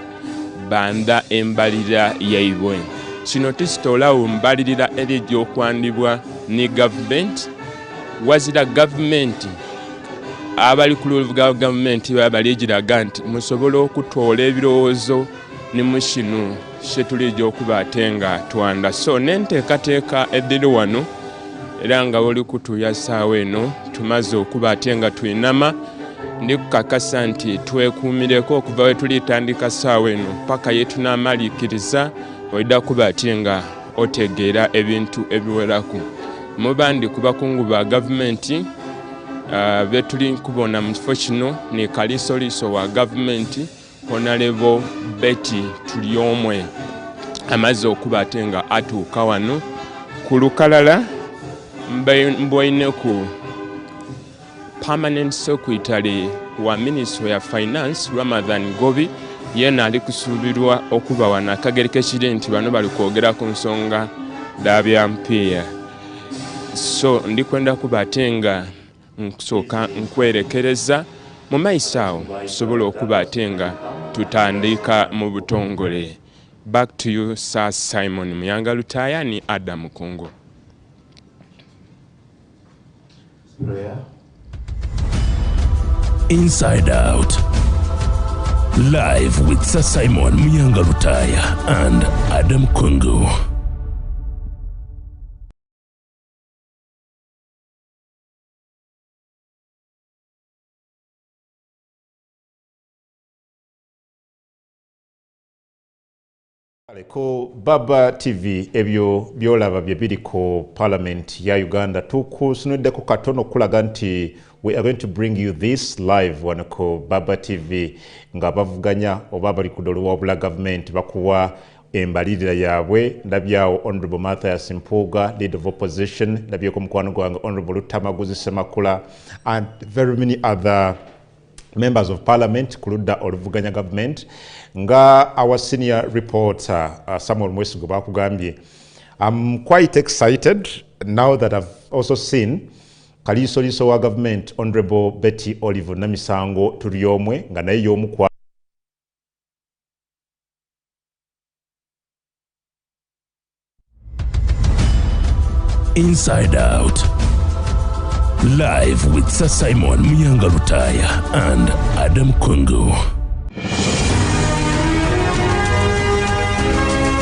banda embalirira yaibwe. Kino tikitolawo mbalirira erijja okwandibwa ne government. Wazira government abali ku luuyi oluvuganya government babali giraga nti musobole okutoola ebirowoozo ne mu kino kye tulijja okuba ate nga twanda. So n'enteekateeka ediri wano era nga boli kutuya saawa eno tumaze okuba ate nga twinama. Ndi kukakasa nti twekuumireko okuva we tulitandika saawa eno paka yetunamaliikiriza oidda kuba ate nga otegeera ebintu ebiweraku. Mubandi ku bakungu ba gavumenti betuli kubona mu kifo kino ne kalisoliiso wa gavumenti Honorable Betty Tulyomwe amaze okuba ate nga atuuka wano. Ku lukalala mbwaineku permanent secretary wa Ministry ya Finance Ramadhan Gobi yena ali kusuubirwa okuba wano akagere k'ekiri nti bano bali kwogera ku nsonga dabya mpiya. So ndikwenda kuba ate nga nsooka nkwerekereza mu maiso awo tusobole okuba ate nga tutandika mu butongole. Back to you Sir Simon Muyanga Lutaaya ni Adam Kungu. Inside Out. Live with Sir Simon Muyanga Lutaaya and Adam Kungu. Ko Baba TV ebyo byolaba bye biri ko Parliament ya Uganda tukusunudde ku katono kulaga nti we are going to bring you this live wano ko Baba TV nga bavuganya oba bali kudolo wabula government bakuwa embalirira yabwe ndabyawo Honorable Mathias Mpuuga, Leader of Opposition, ndabyeko mukwano gwange Honorable Lutamaguzi Semakula and very many other members of Parliament kuludda oluvuganya government nga our senior reporter Samuel Mwesigo bakugambye. I'm quite excited now that I've also seen Kaliisoliiso wa government Honorable Betty Olive Namisango tuli omwe nga naye y'omu kwa Inside Out. Live with Sir Simon Muyanga Lutaaya and Adam Kungu.